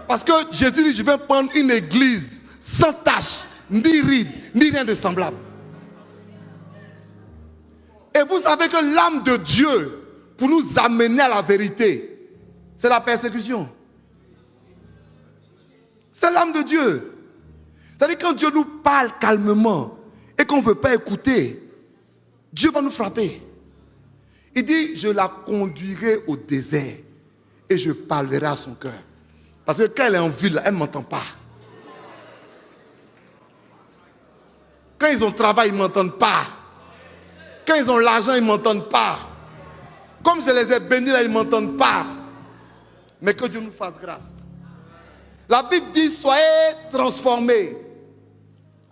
Parce que Jésus dit, je vais prendre une église sans tache, ni ride, ni rien de semblable. Et vous savez que l'âme de Dieu, pour nous amener à la vérité, c'est la persécution. C'est l'âme de Dieu. C'est-à-dire quand Dieu nous parle calmement et qu'on ne veut pas écouter, Dieu va nous frapper. Il dit, je la conduirai au désert et je parlerai à son cœur. Parce que quand elle est en ville, elle ne m'entend pas. Quand ils ont travail, ils ne m'entendent pas. Quand ils ont l'argent, ils ne m'entendent pas. Comme je les ai bénis là, ils ne m'entendent pas. Mais que Dieu nous fasse grâce. La Bible dit, soyez transformés.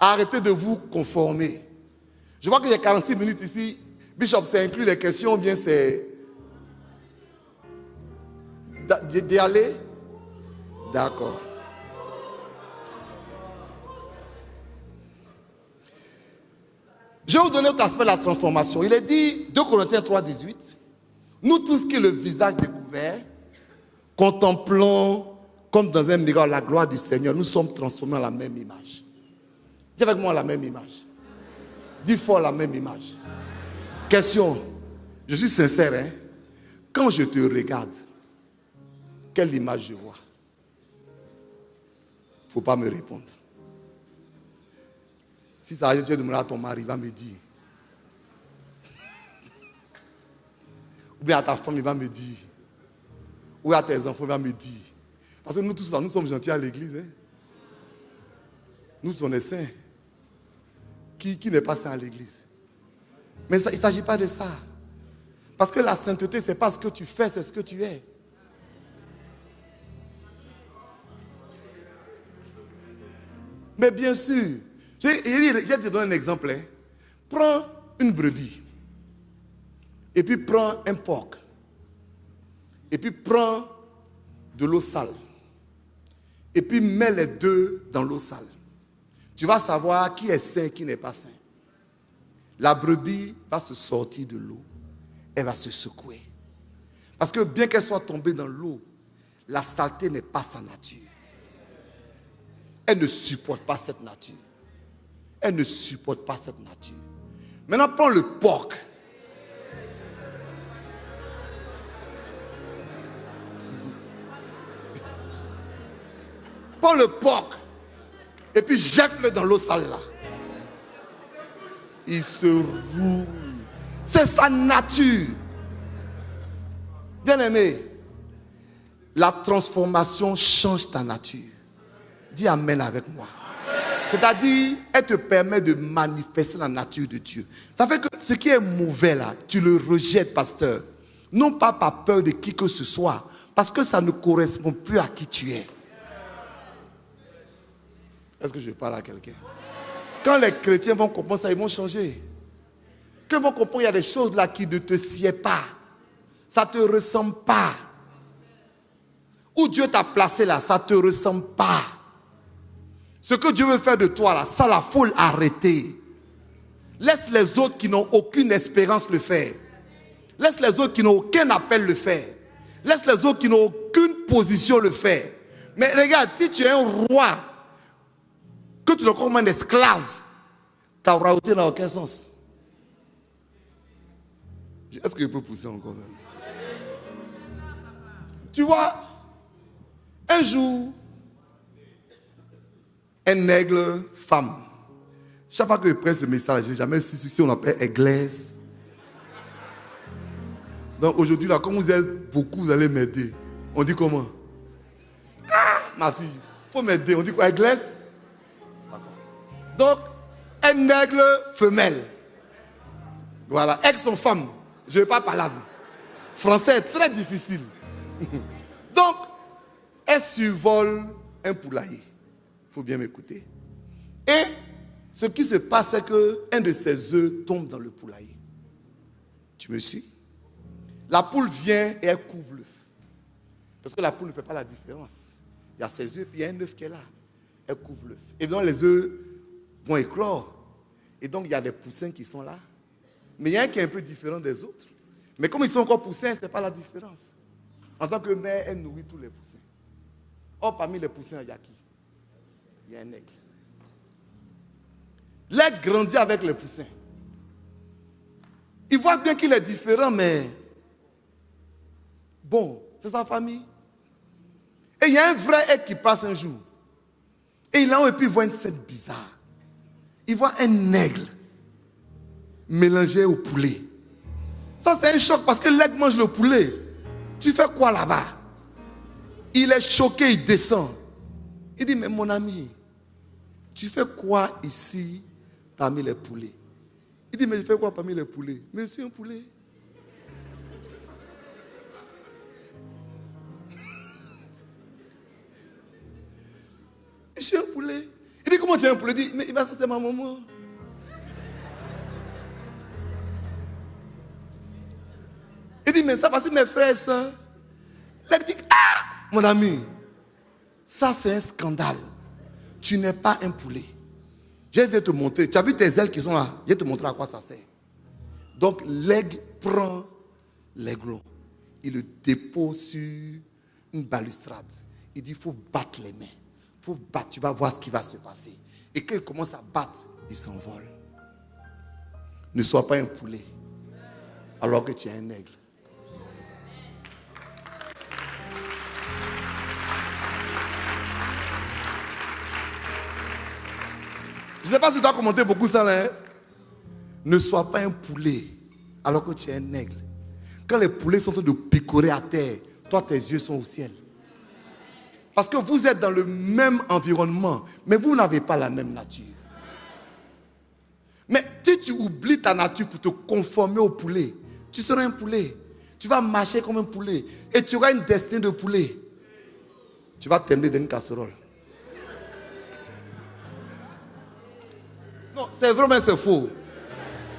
Arrêtez de vous conformer. Je vois qu'il y a 46 minutes ici. Bishop, c'est inclus les questions ou bien c'est d'y aller? D'accord. Je vais vous donner l'autre aspect de la transformation. Il est dit, 2 Corinthiens 3, 18, nous tous qui le visage découvert, contemplons comme dans un miroir la gloire du Seigneur, nous sommes transformés en la même image. Dis avec moi la même image. Dis fort la même image. Question, je suis sincère, hein? Quand je te regarde, quelle image je vois? Il ne faut pas me répondre. Si ça arrive, tu vas demander à ton mari, il va me dire. Ou bien à ta femme, il va me dire. Ou à tes enfants, il va me dire. Parce que nous tous là, nous sommes gentils à l'église. Hein? Nous, on est saints. Qui n'est pas saint à l'église? Mais ça, il ne s'agit pas de ça. Parce que la sainteté, ce n'est pas ce que tu fais, c'est ce que tu es. Mais bien sûr, je vais te donner un exemple. Hein. Prends une brebis. Et puis prends un porc. Et puis prends de l'eau sale. Et puis mets les deux dans l'eau sale. Tu vas savoir qui est saint et qui n'est pas saint. La brebis va se sortir de l'eau. Elle va se secouer. Parce que bien qu'elle soit tombée dans l'eau, la saleté n'est pas sa nature. Elle ne supporte pas cette nature. Elle ne supporte pas cette nature. Maintenant, prends le porc. Prends le porc. Et puis jette-le dans l'eau sale là. Il se roule. C'est sa nature. Bien-aimé, la transformation change ta nature. Dis amen avec moi. C'est-à-dire, elle te permet de manifester la nature de Dieu. Ça fait que ce qui est mauvais là, tu le rejettes, pasteur. Non pas par peur de qui que ce soit, parce que ça ne correspond plus à qui tu es. Est-ce que je parle à quelqu'un? Quand les chrétiens vont comprendre ça, ils vont changer. Quand ils vont comprendre, il y a des choses là qui ne te sied pas. Ça ne te ressemble pas. Où Dieu t'a placé là, ça ne te ressemble pas. Ce que Dieu veut faire de toi là, ça, il faut l'arrêter. Laisse les autres qui n'ont aucune espérance le faire. Laisse les autres qui n'ont aucun appel le faire. Laisse les autres qui n'ont aucune position le faire. Mais regarde, si tu es un roi, que tu le crois comme un esclave, ta royauté n'a aucun sens. Est-ce que je peux pousser encore même? Tu vois, un jour, un aigle femme. Chaque fois que je prends ce message, je n'ai jamais su si on appelle église. Donc aujourd'hui, là, comme vous êtes beaucoup, vous allez m'aider. On dit comment? Ah, ma fille, il faut m'aider. On dit quoi? Église? Donc, un aigle femelle. Voilà, avec son femme. Je ne vais pas parler. Français est très difficile. Donc, elle survole un poulailler. Il faut bien m'écouter. Et ce qui se passe, c'est qu'un de ses œufs tombe dans le poulailler. Tu me suis? La poule vient et elle couvre l'œuf. Parce que la poule ne fait pas la différence. Il y a ses œufs, puis il y a un œuf qui est là. Elle couvre l'œuf. Évidemment, les œufs vont éclore. Et donc, il y a des poussins qui sont là. Mais il y a un qui est un peu différent des autres. Mais comme ils sont encore poussins, ce n'est pas la différence. En tant que mère, elle nourrit tous les poussins. Or, parmi les poussins, il y a qui? Il y a un aigle. L'aigle grandit avec les poussins. Il voit bien qu'il est différent, mais bon, c'est sa famille. Et il y a un vrai aigle qui passe un jour. Et il a et puis il voit une scène bizarre. Il voit un aigle mélangé au poulet. Ça, c'est un choc parce que l'aigle mange le poulet. Tu fais quoi là-bas? Il est choqué, il descend. Il dit, mais mon ami, tu fais quoi ici parmi les poulets? Il dit, mais je fais quoi parmi les poulets? Mais je suis un poulet. Je suis un poulet. Il dit, comment tu es un poulet? Il dit, mais ça c'est ma maman. mais ça parce que mes frères et sœurs. L'aigle dit, ah, mon ami, ça c'est un scandale. Tu n'es pas un poulet. Je vais te montrer. Tu as vu tes ailes qui sont là? Je vais te montrer à quoi ça sert. Donc l'aigle prend l'aiglon. Il le dépose sur une balustrade. Il dit, il faut battre les mains. Il faut battre, tu vas voir ce qui va se passer. Et quand il commence à battre, il s'envole. Ne sois pas un poulet, alors que tu es un aigle. Je ne sais pas si tu dois commenter beaucoup ça là. Hein? Ne sois pas un poulet, alors que tu es un aigle. Quand les poulets sont en train de picorer à terre, toi tes yeux sont au ciel. Parce que vous êtes dans le même environnement, mais vous n'avez pas la même nature. Mais si tu oublies ta nature pour te conformer au poulet, tu seras un poulet. Tu vas marcher comme un poulet. Et tu auras une destinée de poulet. Tu vas terminer dans une casserole. Non, c'est vrai, mais c'est faux.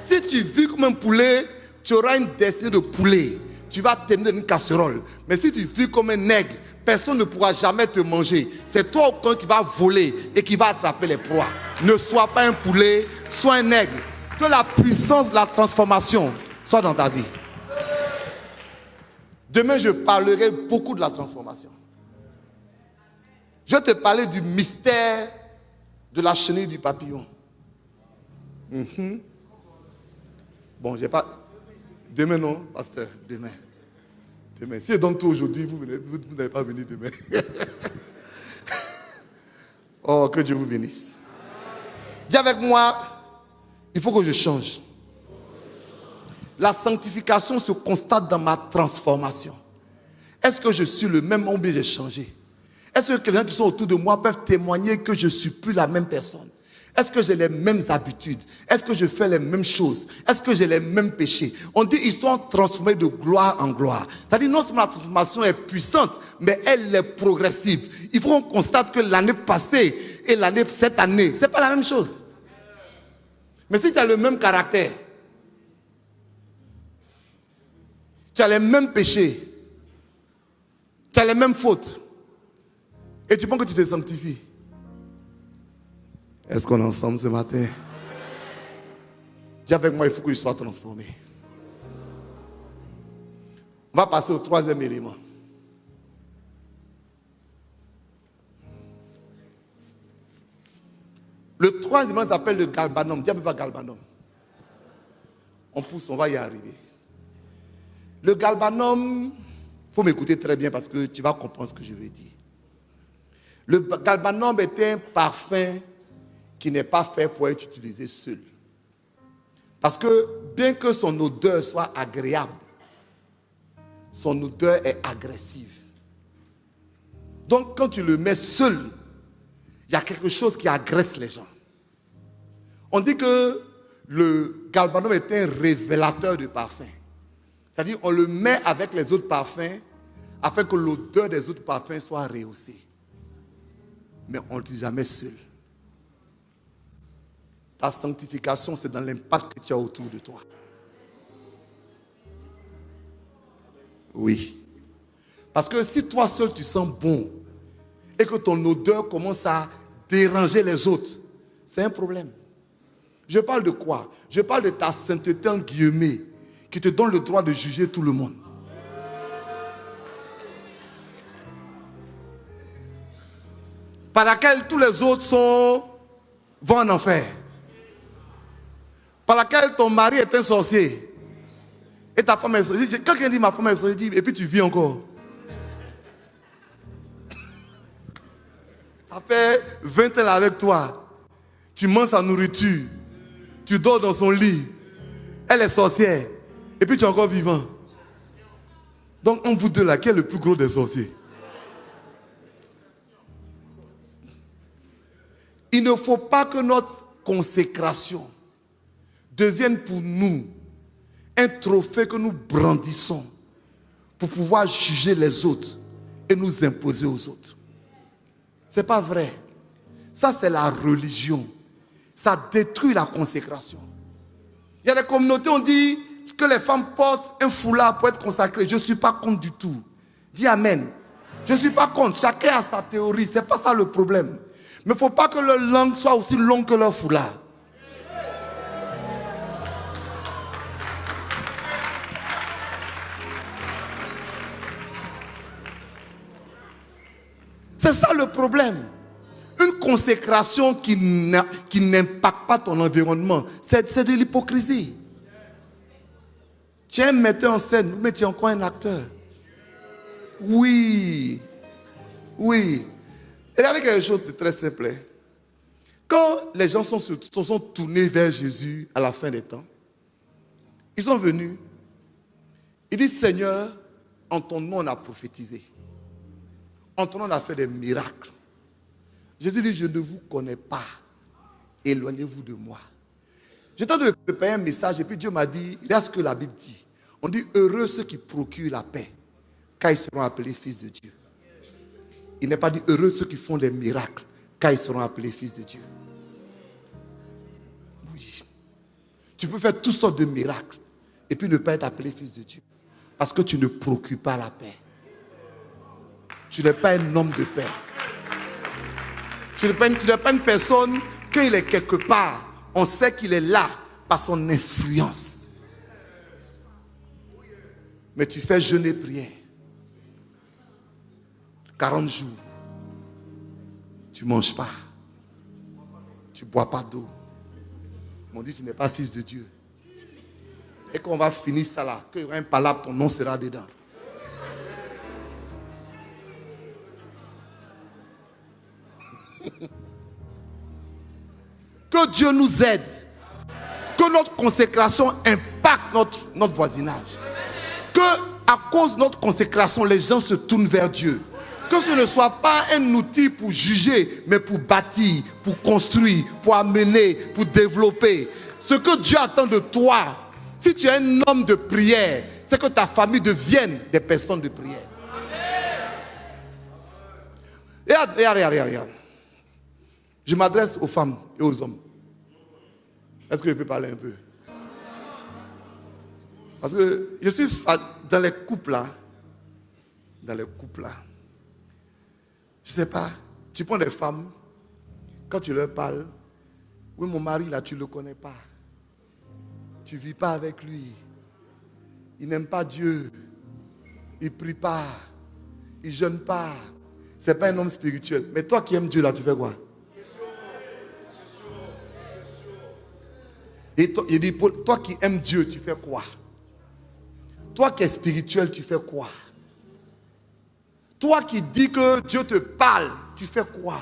Si tu vis comme un poulet, tu auras une destinée de poulet. Tu vas terminer dans une casserole. Mais si tu vis comme un aigle, personne ne pourra jamais te manger. C'est toi qui va voler et qui va attraper les proies. Ne sois pas un poulet, sois un aigle. Que la puissance de la transformation soit dans ta vie. Demain, je parlerai beaucoup de la transformation. Je vais te parler du mystère de la chenille du papillon. Bon, j'ai pas... Demain, non, pasteur, demain. Demain. Si je donne tout aujourd'hui, vous n'allez pas venir demain. Oh, que Dieu vous bénisse. Dis avec moi, il faut que je change. La sanctification se constate dans ma transformation. Est-ce que je suis le même homme ou j'ai changé? Est-ce que les gens qui sont autour de moi peuvent témoigner que je ne suis plus la même personne? Est-ce que j'ai les mêmes habitudes? Est-ce que je fais les mêmes choses? Est-ce que j'ai les mêmes péchés? On dit ils sont transformés de gloire en gloire. C'est-à-dire non seulement la transformation est puissante, mais elle est progressive. Il faut qu'on constate que l'année passée et cette année, ce n'est pas la même chose. Mais si tu as le même caractère, tu as les mêmes péchés, tu as les mêmes fautes, et tu penses que tu te sanctifies. Est-ce qu'on est ensemble ce matin? Dis avec moi, il faut que je sois transformé. On va passer au troisième élément. Le troisième élément s'appelle le galbanum. Dis pas galbanum. On pousse, on va y arriver. Le galbanum, il faut m'écouter très bien parce que tu vas comprendre ce que je veux dire. Le galbanum est un parfum qui n'est pas fait pour être utilisé seul. Parce que bien que son odeur soit agréable, son odeur est agressive. Donc quand tu le mets seul, il y a quelque chose qui agresse les gens. On dit que le galbanum est un révélateur de parfum. C'est-à-dire on le met avec les autres parfums afin que l'odeur des autres parfums soit rehaussée. Mais on ne le dit jamais seul. Ta sanctification, c'est dans l'impact que tu as autour de toi. Oui. Parce que si toi seul tu sens bon et que ton odeur commence à déranger les autres, c'est un problème. Je parle de quoi? Je parle de ta sainteté en guillemets qui te donne le droit de juger tout le monde. Par laquelle tous les autres vont en enfer. Par laquelle ton mari est un sorcier. Et ta femme est sorcière. Quand quelqu'un dit ma femme est sorcière, dit, et puis tu vis encore. Ça fait 20 ans avec toi. Tu manges sa nourriture. Tu dors dans son lit. Elle est sorcière. Et puis tu es encore vivant. Donc, entre vous deux là, qui est le plus gros des sorciers? Il ne faut pas que notre consécration devienne pour nous un trophée que nous brandissons pour pouvoir juger les autres et nous imposer aux autres. Ce n'est pas vrai. Ça, c'est la religion. Ça détruit la consécration. Il y a des communautés, on dit, que les femmes portent un foulard pour être consacrées. Je ne suis pas contre du tout. Dis Amen. Je ne suis pas contre. Chacun a sa théorie. Ce n'est pas ça le problème. Mais il ne faut pas que leur langue soit aussi longue que leur foulard. C'est ça le problème. Une consécration qui n'impacte pas ton environnement, c'est de l'hypocrisie. Tu es un metteur en scène, mais tu es encore un acteur. Oui. Oui. Et regardez quelque chose de très simple. Quand les gens sont tournés vers Jésus à la fin des temps, ils sont venus. Ils disent, Seigneur, en ton nom on a prophétisé. En ton nom on a fait des miracles. Jésus dit, je ne vous connais pas. Éloignez-vous de moi. J'étais en train de préparer un message et puis Dieu m'a dit, il y a ce que la Bible dit. On dit, heureux ceux qui procurent la paix, car ils seront appelés fils de Dieu. Il n'est pas dit, heureux ceux qui font des miracles, car ils seront appelés fils de Dieu. Oui. Tu peux faire toutes sortes de miracles et puis ne pas être appelé fils de Dieu. Parce que tu ne procures pas la paix. Tu n'es pas un homme de paix. Tu n'es pas une personne, quand il est quelque part, on sait qu'il est là par son influence. Mais tu fais jeûner prière. 40 jours. Tu ne manges pas. Tu ne bois pas d'eau. On dit tu n'es pas fils de Dieu. Et qu'on va finir ça là, qu'il y aura un palabre, ton nom sera dedans. Que Dieu nous aide. Que notre consécration impacte notre voisinage. Que à cause de notre consécration, les gens se tournent vers Dieu. Que ce ne soit pas un outil pour juger, mais pour bâtir, pour construire, pour amener, pour développer. Ce que Dieu attend de toi, si tu es un homme de prière, c'est que ta famille devienne des personnes de prière. Regarde. Je m'adresse aux femmes et aux hommes. Est-ce que je peux parler un peu? Parce que je suis dans les couples là. Je ne sais pas, tu prends des femmes, quand tu leur parles, oui mon mari là tu ne le connais pas. Tu ne vis pas avec lui. Il n'aime pas Dieu. Il ne prie pas. Il ne jeûne pas. Ce n'est pas un homme spirituel. Mais toi qui aimes Dieu là, tu fais quoi? Et il dit, toi qui aimes Dieu, tu fais quoi? Toi qui es spirituel, tu fais quoi? Toi qui dis que Dieu te parle, tu fais quoi?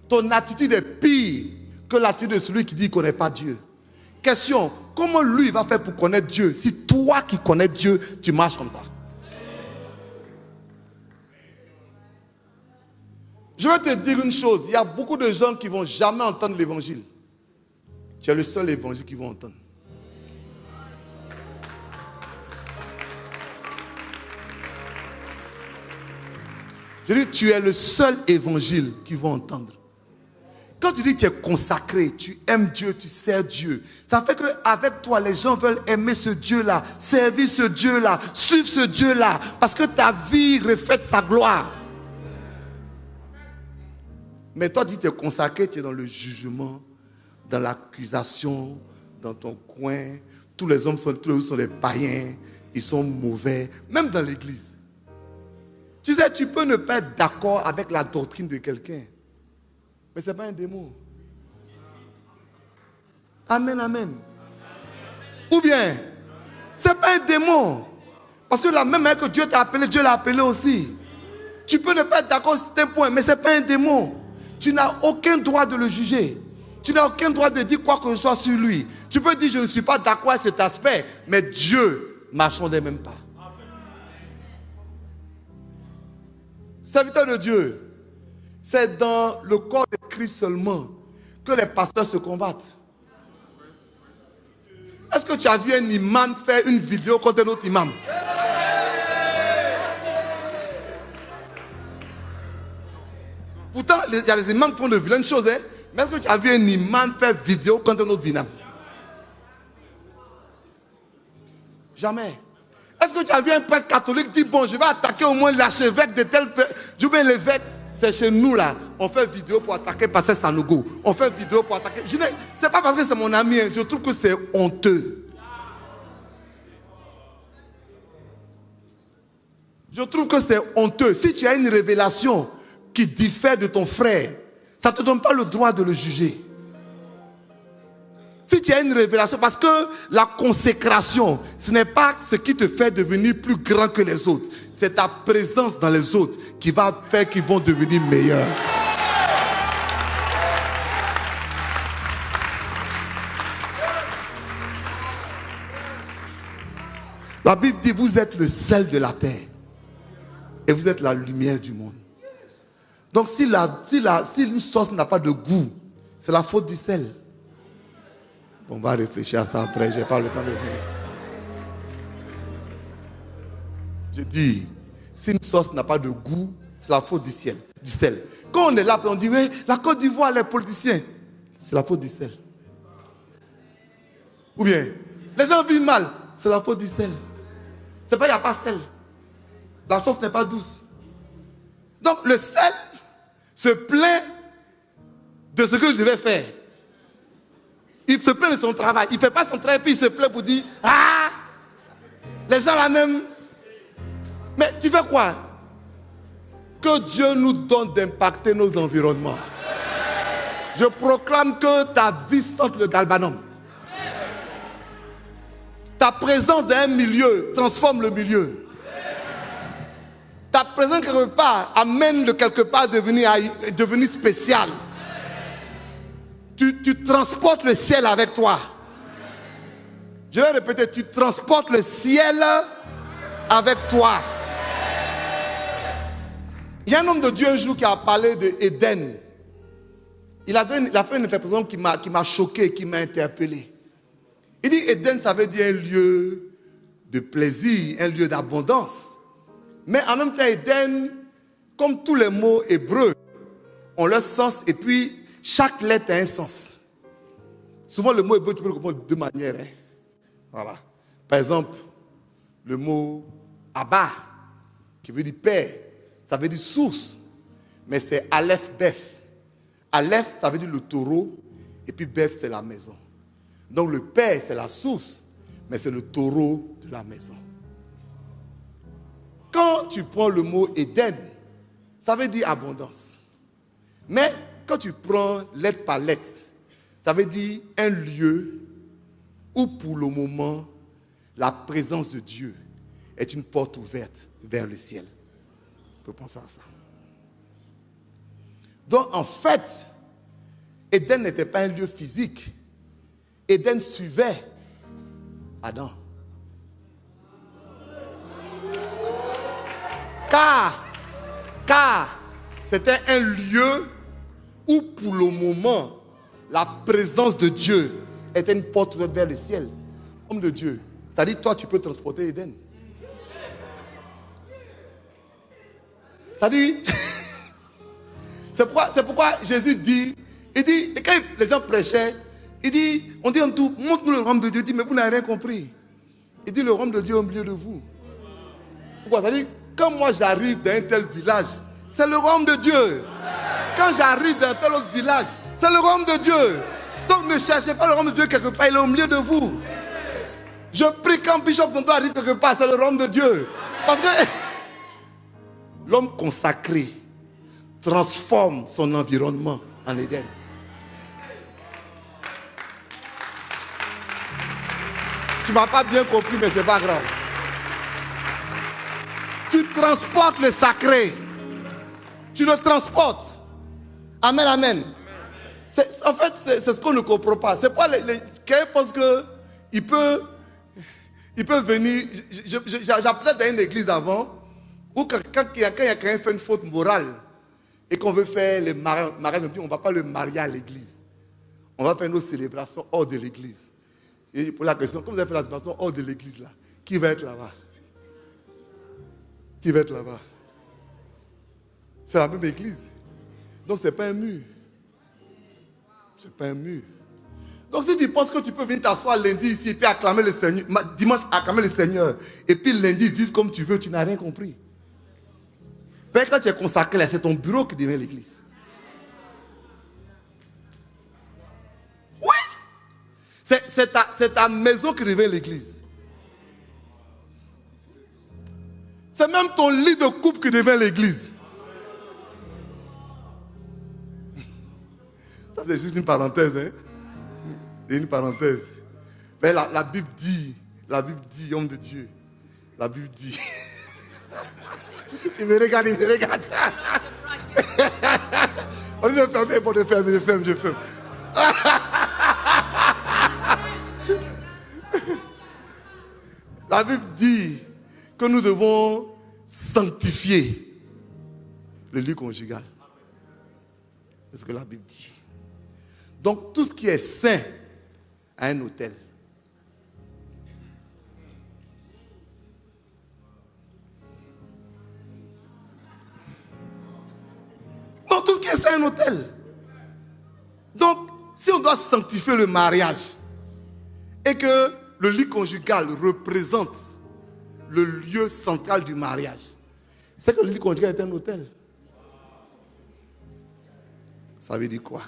Ton attitude est pire que l'attitude de celui qui dit qu'il ne connaît pas Dieu. Question, comment lui va faire pour connaître Dieu si toi qui connais Dieu, tu marches comme ça? Je vais te dire une chose, il y a beaucoup de gens qui ne vont jamais entendre l'évangile. Tu es le seul évangile qu'ils vont entendre. Je dis, tu es le seul évangile qu'ils vont entendre. Quand tu dis que tu es consacré, tu aimes Dieu, tu sers Dieu, ça fait qu'avec toi, les gens veulent aimer ce Dieu-là, servir ce Dieu-là, suivre ce Dieu-là, parce que ta vie reflète sa gloire. Mais toi, tu dis que tu es consacré, tu es dans le jugement, dans l'accusation, dans ton coin. Tous les hommes sont des païens, ils sont mauvais, même dans l'église. Tu sais, tu peux ne pas être d'accord avec la doctrine de quelqu'un, mais ce n'est pas un démon. Amen, amen. Ou bien, ce n'est pas un démon. Parce que la même manière que Dieu t'a appelé, Dieu l'a appelé aussi. Tu peux ne pas être d'accord sur certains points, mais ce n'est pas un démon. Tu n'as aucun droit de le juger. Tu n'as aucun droit de dire quoi que ce soit sur lui. Tu peux dire, je ne suis pas d'accord avec cet aspect, mais Dieu marchons des mêmes pas. Serviteur de Dieu, c'est dans le corps de Christ seulement que les pasteurs se combattent. Est-ce que tu as vu un imam faire une vidéo contre un autre imam? Pourtant, il y a des imams qui font de vilaines choses, hein? Mais est-ce que tu as vu un imam faire vidéo contre un autre imam? Jamais. Est-ce que tu as vu un prêtre catholique dire, bon, je vais attaquer au moins l'archevêque de tel... Je veux l'évêque. C'est chez nous là. On fait vidéo pour attaquer Pasteur Sanogo. On fait vidéo pour attaquer... C'est pas parce que c'est mon ami. Hein. Je trouve que c'est honteux. Je trouve que c'est honteux. Si tu as une révélation qui diffère de ton frère, ça ne te donne pas le droit de le juger. Si tu as une révélation, parce que la consécration, ce n'est pas ce qui te fait devenir plus grand que les autres. C'est ta présence dans les autres qui va faire qu'ils vont devenir meilleurs. La Bible dit, vous êtes le sel de la terre. Et vous êtes la lumière du monde. Donc si une sauce n'a pas de goût, c'est la faute du sel. On va réfléchir à ça après, je n'ai pas le temps de venir. Je dis, si une sauce n'a pas de goût, c'est la faute du sel. Quand on est là, on dit, oui, la Côte d'Ivoire, les politiciens, c'est la faute du sel. Ou bien, les gens vivent mal, c'est la faute du sel. C'est pas, il n'y a pas de sel. La sauce n'est pas douce. Donc le sel se plaint de ce qu'il devait faire. Il se plaint de son travail. Il ne fait pas son travail, puis il se plaint pour dire, ah, les gens là même. Mais tu fais quoi? Que Dieu nous donne d'impacter nos environnements. Je proclame que ta vie sente le galbanum. Ta présence dans un milieu transforme le milieu. Ta présence quelque part amène le quelque part à devenir spécial. Tu transportes le ciel avec toi. Je vais répéter, tu transportes le ciel avec toi. Il y a un homme de Dieu un jour qui a parlé d'Éden. Il a fait une interprétation qui m'a choqué, qui m'a interpellé. Il dit Éden, ça veut dire un lieu de plaisir, un lieu d'abondance. Mais en même temps, Éden, comme tous les mots hébreux, ont leur sens et puis chaque lettre a un sens. Souvent, le mot hébreu, tu peux le comprendre de deux manières. Hein? Voilà. Par exemple, le mot Abba, qui veut dire père, ça veut dire source. Mais c'est Aleph Beth. Aleph, ça veut dire le taureau, et puis Beth, c'est la maison. Donc le père, c'est la source, mais c'est le taureau de la maison. Quand tu prends le mot Éden, ça veut dire abondance. Mais quand tu prends lettre par lettre, ça veut dire un lieu où pour le moment, la présence de Dieu est une porte ouverte vers le ciel. On peut penser à ça. Donc en fait, Éden n'était pas un lieu physique. Éden suivait Adam. Car c'était un lieu où pour le moment, la présence de Dieu était une porte ouverte vers le ciel. Homme de Dieu, c'est-à-dire toi tu peux transporter Éden. C'est-à-dire, c'est pourquoi Jésus dit, il dit, et quand les gens prêchaient, il dit, on dit en tout, montre-nous le royaume de Dieu. Il dit, mais vous n'avez rien compris. Il dit, le royaume de Dieu est au milieu de vous. Pourquoi? C'est-à-dire, quand moi j'arrive dans un tel village, c'est le royaume de Dieu. Quand j'arrive dans tel autre village, c'est le royaume de Dieu. Donc ne cherchez pas le royaume de Dieu quelque part, il est au milieu de vous. Je prie quand Bishop Zonto arrive quelque part, c'est le royaume de Dieu. Parce que l'homme consacré transforme son environnement en Éden. Tu ne m'as pas bien compris, mais ce n'est pas grave. Tu transportes le sacré. Tu le transportes. Amen, amen. En fait, c'est ce qu'on ne comprend pas. C'est pas quelqu'un pense qu'il peut venir. J'appelais dans une église avant, où quand il y a quelqu'un fait une faute morale et qu'on veut faire les mariages, on dit on ne va pas le marier à l'église. On va faire nos célébrations hors de l'église. Et pour la question, comme vous avez fait la célébration hors de l'église là, qui va être là-bas? Qui va être là-bas? C'est la même église. Donc ce n'est pas un mur. Ce n'est pas un mur. Donc si tu penses que tu peux venir t'asseoir lundi ici et puis acclamer le Seigneur, dimanche acclamer le Seigneur, et puis lundi vivre comme tu veux, tu n'as rien compris. Parce que quand tu es consacré, c'est ton bureau qui devient l'église. Oui! C'est ta maison qui devient l'église. C'est même ton lit de couple qui devient l'église. Ça c'est juste une parenthèse, hein? Une parenthèse. Mais la Bible dit, homme de Dieu, la Bible dit. Il me regarde. On dit de fermer, bon, je ferme. La Bible dit que nous devons sanctifier le lit conjugal. C'est ce que la Bible dit. Donc tout ce qui est saint a un autel. Donc tout ce qui est saint a un autel. Donc si on doit sanctifier le mariage et que le lit conjugal représente le lieu central du mariage, c'est que le lit conjugal est un autel. Ça veut dire quoi?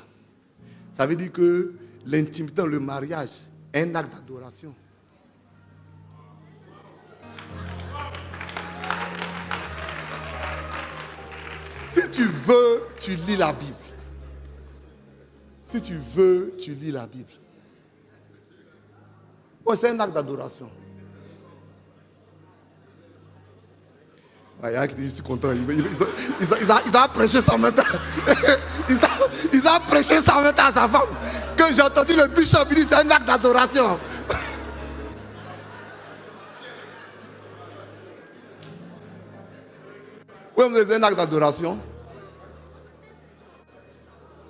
Ça veut dire que l'intimité dans le mariage est un acte d'adoration. Si tu veux, tu lis la Bible. Si tu veux, tu lis la Bible. Ouais, c'est un acte d'adoration. Il y a un qui dit, je suis content. Ils ont prêché ça maintenant. Ils ont prêché ça maintenant à sa femme. Que j'ai entendu le bishop, il dit, c'est un acte d'adoration. Oui, mais c'est un acte d'adoration.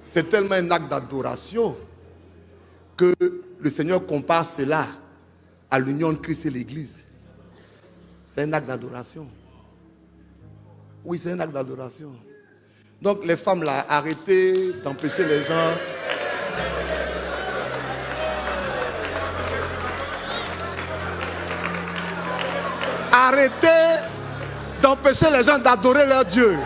C'est tellement un acte d'adoration que le Seigneur compare cela à l'union de Christ et l'Église. C'est un acte d'adoration. Oui, c'est un acte d'adoration. Donc les femmes là, arrêtez d'empêcher les gens. Arrêtez d'empêcher les gens d'adorer leur Dieu.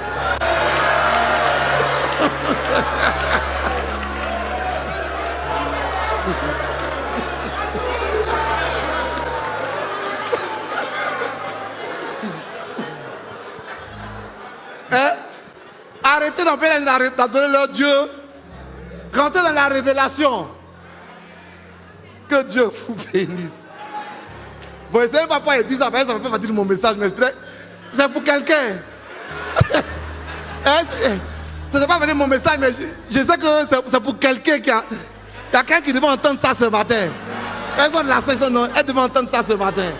Arrêtez d'empêcher les gens d'adorer leur Dieu. Rentrez dans la révélation. Que Dieu vous bénisse. Bon, je ne sais pas pourquoi il dit ça, mais ça ne peut pas dire mon message, mais c'est pour quelqu'un. Ce n'est pas venir mon message, mais je sais que c'est pour quelqu'un qui a... Il y a quelqu'un qui devait entendre ça ce matin. Elle devait entendre ça ce matin.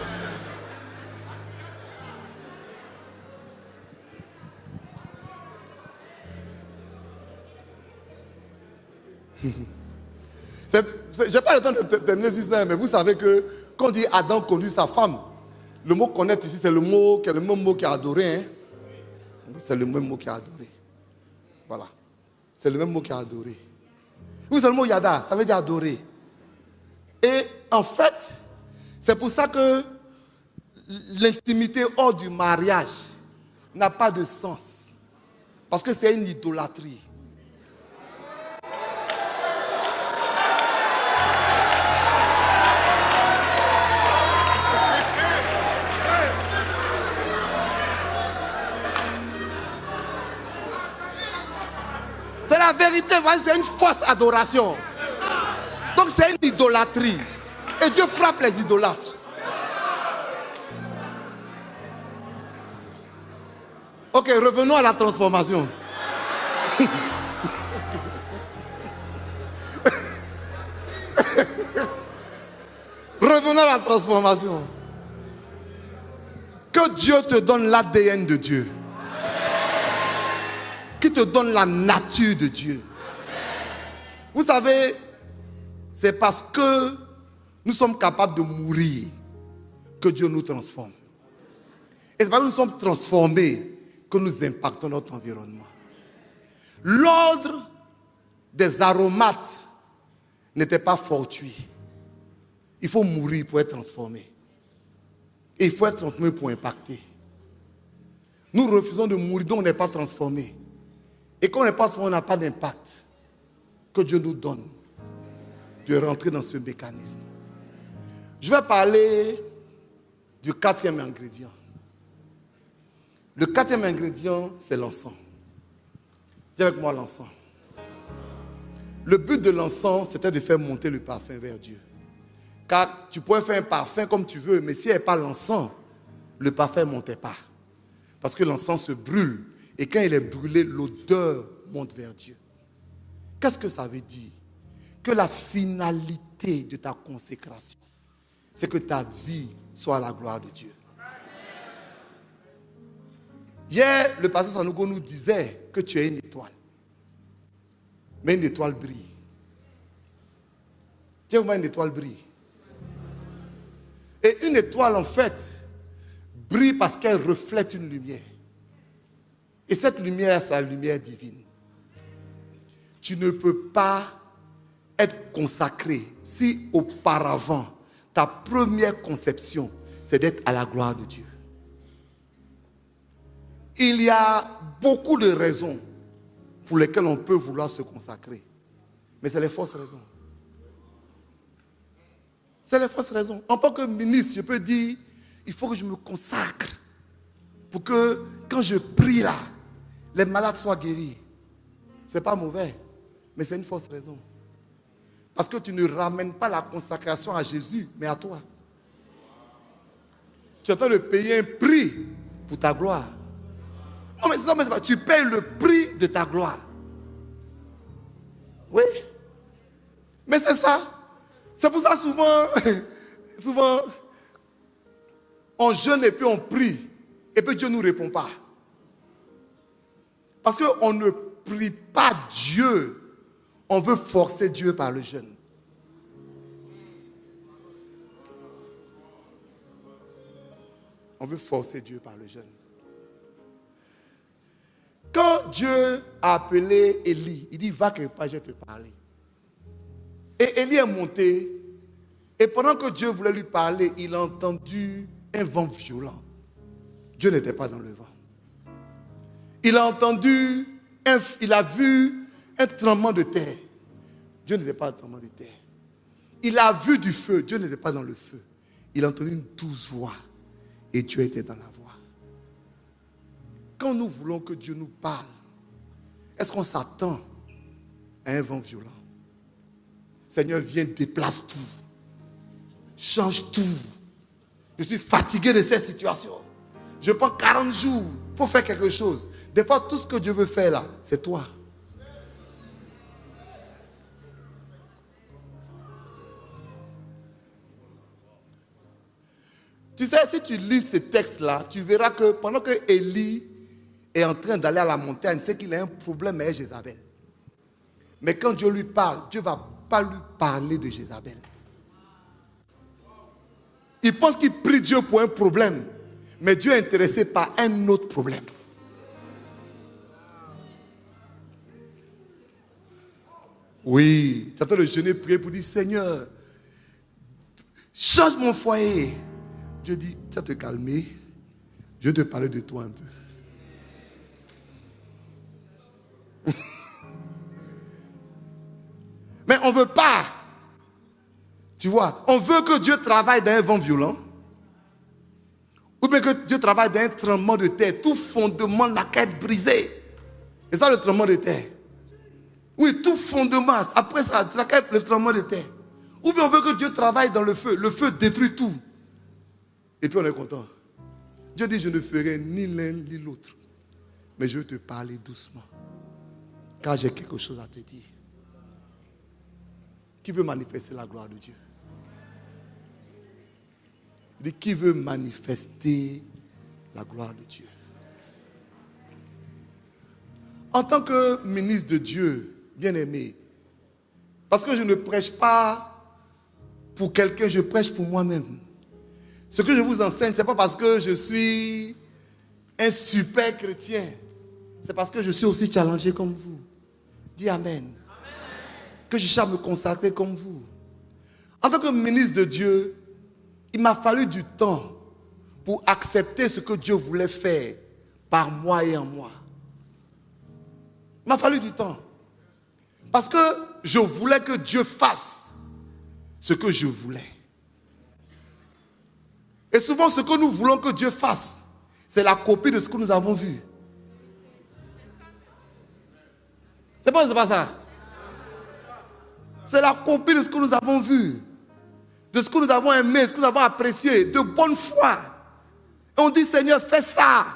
Je n'ai pas le temps de terminer sur ça, mais vous savez que quand on dit Adam conduit sa femme, le mot connaître ici, c'est le même mot qui est adoré. Hein? C'est le même mot qui est adoré. Voilà. C'est le même mot qui est adoré. Oui, c'est le mot yada, ça veut dire adorer. Et en fait, c'est pour ça que l'intimité hors du mariage n'a pas de sens. Parce que c'est une idolâtrie. C'est la vérité, c'est une fausse adoration. Donc c'est une idolâtrie. Et Dieu frappe les idolâtres. Ok, revenons à la transformation. Revenons à la transformation. Que Dieu te donne l'ADN de Dieu. Qui te donne la nature de Dieu. Vous savez, c'est parce que nous sommes capables de mourir que Dieu nous transforme. Et c'est parce que nous sommes transformés que nous impactons notre environnement. L'ordre des aromates n'était pas fortuit. Il faut mourir pour être transformé. Et il faut être transformé pour impacter. Nous refusons de mourir, donc on n'est pas transformé. Et quand on n'est pas transformé, on n'a pas d'impact que Dieu nous donne de rentrer dans ce mécanisme. Je vais parler du 4e ingrédient. Le 4e ingrédient, c'est l'encens. Dis avec moi l'encens. Le but de l'encens, c'était de faire monter le parfum vers Dieu. Car tu pourrais faire un parfum comme tu veux, mais s'il n'y avait pas l'encens, le parfum ne montait pas. Parce que l'encens se brûle. Et quand il est brûlé, l'odeur monte vers Dieu. Qu'est-ce que ça veut dire? Que la finalité de ta consécration, c'est que ta vie soit à la gloire de Dieu. Hier, le pasteur Sanogo nous disait que tu es une étoile. Mais une étoile brille. Tiens, comment une étoile brille? Et une étoile, en fait, brille parce qu'elle reflète une lumière. Et cette lumière, c'est la lumière divine. Tu ne peux pas être consacré si auparavant, ta première conception, c'est d'être à la gloire de Dieu. Il y a beaucoup de raisons pour lesquelles on peut vouloir se consacrer. Mais c'est les fausses raisons. C'est les fausses raisons. En tant que ministre, je peux dire, il faut que je me consacre pour que quand je prie là, les malades soient guéris. Ce n'est pas mauvais, mais c'est une fausse raison. Parce que tu ne ramènes pas la consacration à Jésus, mais à toi. Tu es en train de payer un prix pour ta gloire. Non, mais c'est pas. Tu payes le prix de ta gloire. Oui. Mais c'est ça. C'est pour ça souvent, on jeûne et puis on prie. Et puis Dieu ne nous répond pas. Parce qu'on ne prie pas Dieu. On veut forcer Dieu par le jeûne. On veut forcer Dieu par le jeûne. Quand Dieu a appelé Élie, il dit, va quelque part, je vais te parler. Et Élie est monté. Et pendant que Dieu voulait lui parler, il a entendu un vent violent. Dieu n'était pas dans le vent. Il a vu un tremblement de terre. Dieu n'était pas dans le tremblement de terre. Il a vu du feu. Dieu n'était pas dans le feu. Il a entendu une douce voix. Et Dieu était dans la voix. Quand nous voulons que Dieu nous parle, est-ce qu'on s'attend à un vent violent? Seigneur, viens, déplace tout. Change tout. Je suis fatigué de cette situation. Je prends 40 jours pour faire quelque chose. Des fois, tout ce que Dieu veut faire là, c'est toi. Tu sais, si tu lis ce texte-là, tu verras que pendant que Élie est en train d'aller à la montagne, c'est qu'il a un problème avec Jézabel. Mais quand Dieu lui parle, Dieu ne va pas lui parler de Jézabel. Il pense qu'il prie Dieu pour un problème, mais Dieu est intéressé par un autre problème. Oui, tu attends le jeûner, prier pour dire, Seigneur, change mon foyer. Dieu dit, tu vas te calmer, je vais te parler de toi un peu. Mais on ne veut pas. Tu vois, on veut que Dieu travaille dans un vent violent. Ou bien que Dieu travaille dans un tremblement de terre. Tout fondement n'a qu'à être brisé. C'est ça le tremblement de terre. Oui, tout fondement. Après ça, n'a qu'à être le tremblement de terre. Ou bien on veut que Dieu travaille dans le feu. Le feu détruit tout. Et puis on est content. Dieu dit, je ne ferai ni l'un ni l'autre. Mais je vais te parler doucement. Car j'ai quelque chose à te dire. Qui veut manifester la gloire de Dieu? Il dit, qui veut manifester la gloire de Dieu? En tant que ministre de Dieu, bien-aimé, parce que je ne prêche pas pour quelqu'un, je prêche pour moi-même. Ce que je vous enseigne, ce n'est pas parce que je suis un super chrétien. C'est parce que je suis aussi challengé comme vous. Dis Amen. que je cherche à me consacrer comme vous. En tant que ministre de Dieu, il m'a fallu du temps pour accepter ce que Dieu voulait faire par moi et en moi. Il m'a fallu du temps. Parce que je voulais que Dieu fasse ce que je voulais. Et souvent, ce que nous voulons que Dieu fasse, c'est la copie de ce que nous avons vu. C'est bon, c'est pas ça? C'est la copie de ce que nous avons vu, de ce que nous avons aimé, de ce que nous avons apprécié, de bonne foi. Et on dit, Seigneur, fais ça.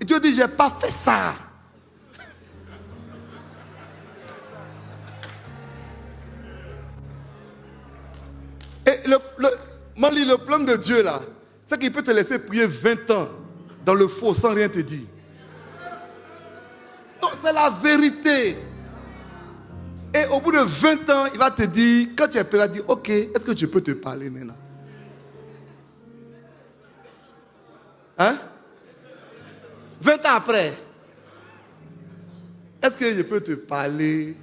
Et Dieu dit, je n'ai pas fait ça. Et le problème de Dieu là, c'est qu'il peut te laisser prier 20 ans dans le faux sans rien te dire. Non, c'est la vérité. Et au bout de 20 ans, il va te dire, quand tu es prêt, il va dire, ok, est-ce que je peux te parler maintenant? Hein? 20 ans après, est-ce que je peux te parler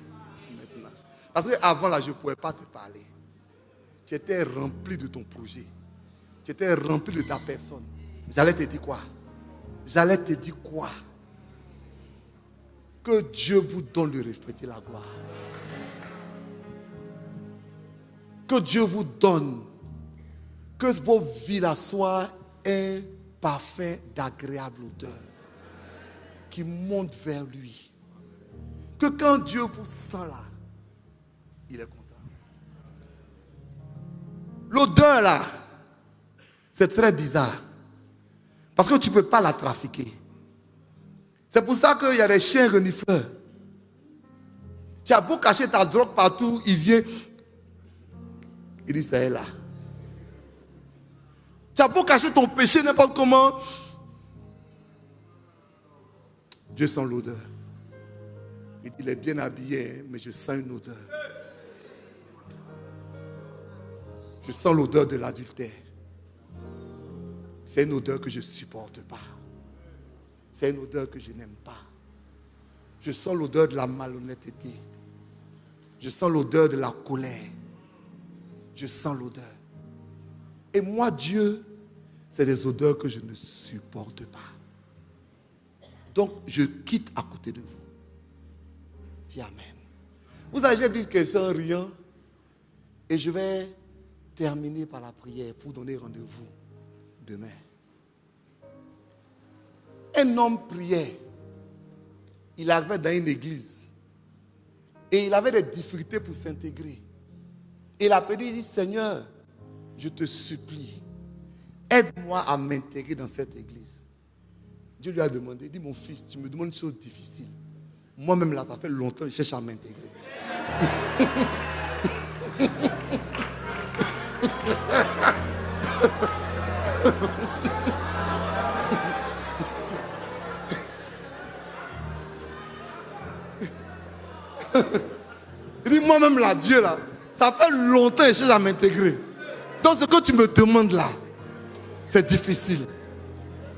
maintenant? Parce qu'avant là, je ne pouvais pas te parler. Tu étais rempli de ton projet. Tu étais rempli de ta personne. J'allais te dire quoi? J'allais te dire quoi? Que Dieu vous donne de refléter la gloire. Que Dieu vous donne. Que vos vies là soient un parfum d'agréable odeur qui monte vers lui. Que quand Dieu vous sent là, il est content. L'odeur là, c'est très bizarre. Parce que tu ne peux pas la trafiquer. C'est pour ça qu'il y a des chiens renifleurs. Tu as beau cacher ta drogue partout, il vient. Il dit, ça est là. Tu as beau cacher ton péché n'importe comment. Dieu sent l'odeur. Il est bien habillé, mais je sens une odeur. Je sens l'odeur de l'adultère. C'est une odeur que je ne supporte pas. C'est une odeur que je n'aime pas. Je sens l'odeur de la malhonnêteté. Je sens l'odeur de la colère. Je sens l'odeur. Et moi, Dieu, c'est des odeurs que je ne supporte pas. Donc, je quitte à côté de vous. Dis Amen. Vous avez dit que c'est en riant. Et je vais terminer par la prière pour donner rendez-vous demain. Un homme priait. Il arrivait dans une église. Et il avait des difficultés pour s'intégrer. Et il a prié, il dit, Seigneur, je te supplie, aide-moi à m'intégrer dans cette église. Dieu lui a demandé, il dit, mon fils, tu me demandes une chose difficile. Moi-même, là, ça fait longtemps que je cherche à m'intégrer. Il dit, moi-même là, Dieu là, ça fait longtemps que je cherche à m'intégrer. Donc ce que tu me demandes là, c'est difficile.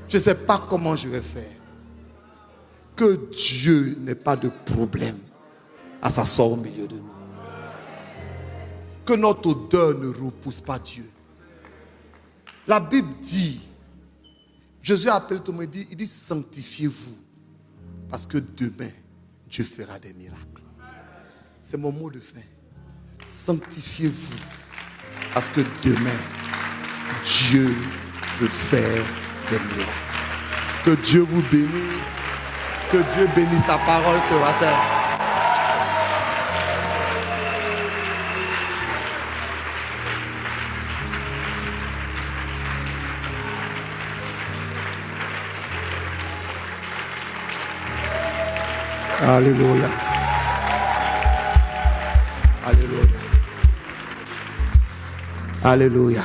Je ne sais pas comment je vais faire. Que Dieu n'ait pas de problème à s'asseoir au milieu de nous. Que notre odeur ne repousse pas Dieu. La Bible dit, Jésus a appelé tout le monde, il dit sanctifiez-vous. Parce que demain, Dieu fera des miracles. C'est mon mot de fin. Sanctifiez-vous. Parce que demain, Dieu veut faire des miracles. Que Dieu vous bénisse. Que Dieu bénisse sa parole sur la terre. Alléluia. Alléluia. Alléluia.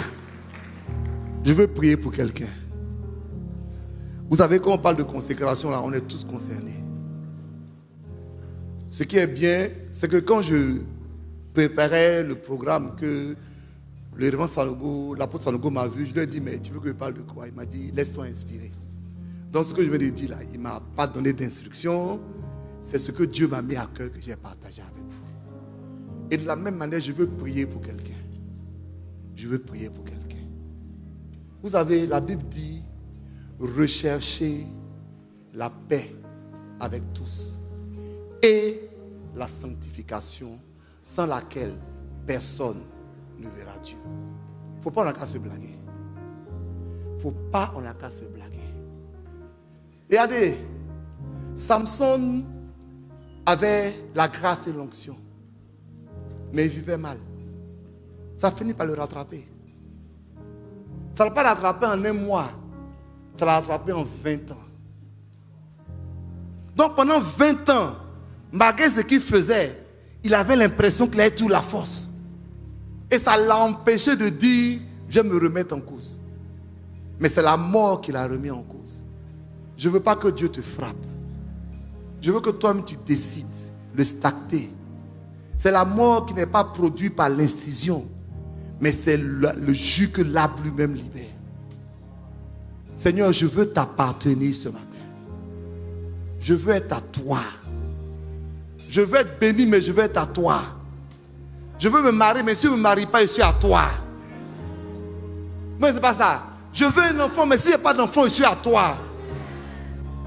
Je veux prier pour quelqu'un. Vous savez, quand on parle de consécration, là, on est tous concernés. Ce qui est bien, c'est que quand je préparais le programme que le révérend Sanogo, l'apôtre Sanogo m'a vu, je lui ai dit, mais tu veux que je parle de quoi? Il m'a dit, laisse-toi inspirer. Donc ce que je viens de dire là, il ne m'a pas donné d'instruction. C'est ce que Dieu m'a mis à cœur que j'ai partagé avec vous. Et de la même manière, je veux prier pour quelqu'un. Je veux prier pour quelqu'un. Vous savez, la Bible dit, recherchez la paix avec tous et la sanctification sans laquelle personne ne verra Dieu. Il ne faut pas en qu'à se blaguer. Il ne faut pas en qu'à se blaguer. Regardez, Samson avait la grâce et l'onction, mais il vivait mal. Ça finit par le rattraper. Ça ne l'a pas rattrapé en un mois, ça l'a rattrapé en 20 ans. Donc pendant 20 ans, malgré ce qu'il faisait, il avait l'impression qu'il avait toute la force. Et ça l'a empêché de dire, je vais me remettre en cause. Mais c'est la mort qui l'a remis en cause. Je ne veux pas que Dieu te frappe. Je veux que toi-même tu décides le stacter. C'est la mort qui n'est pas produite par l'incision, mais c'est le jus que l'arbre lui-même libère. Seigneur, je veux t'appartenir ce matin. Je veux être à toi. Je veux être béni, mais je veux être à toi. Je veux me marier, mais si je ne me marie pas, je suis à toi. Mais ce n'est pas ça. Je veux un enfant, mais si je n'ai pas d'enfant, je suis à toi.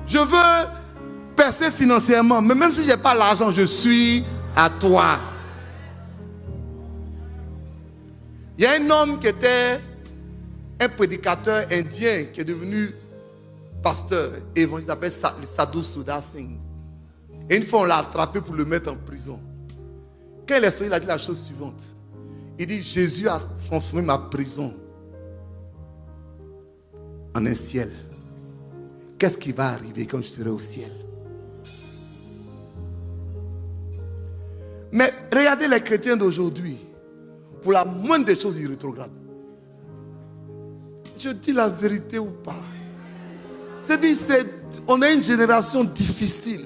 Je veux percer financièrement, mais même si je n'ai pas l'argent, je suis à toi. Il y a un homme qui était un prédicateur indien qui est devenu pasteur et évangéliste, il s'appelle le Sadhu Sudhar Singh. Et une fois, on l'a attrapé pour le mettre en prison. Quand il est sorti, il a dit la chose suivante. Il dit, Jésus a transformé ma prison en un ciel. Qu'est-ce qui va arriver quand je serai au ciel? Mais regardez les chrétiens d'aujourd'hui. Pour la moindre des choses, ils rétrogradent. Je dis la vérité ou pas? On a une génération difficile.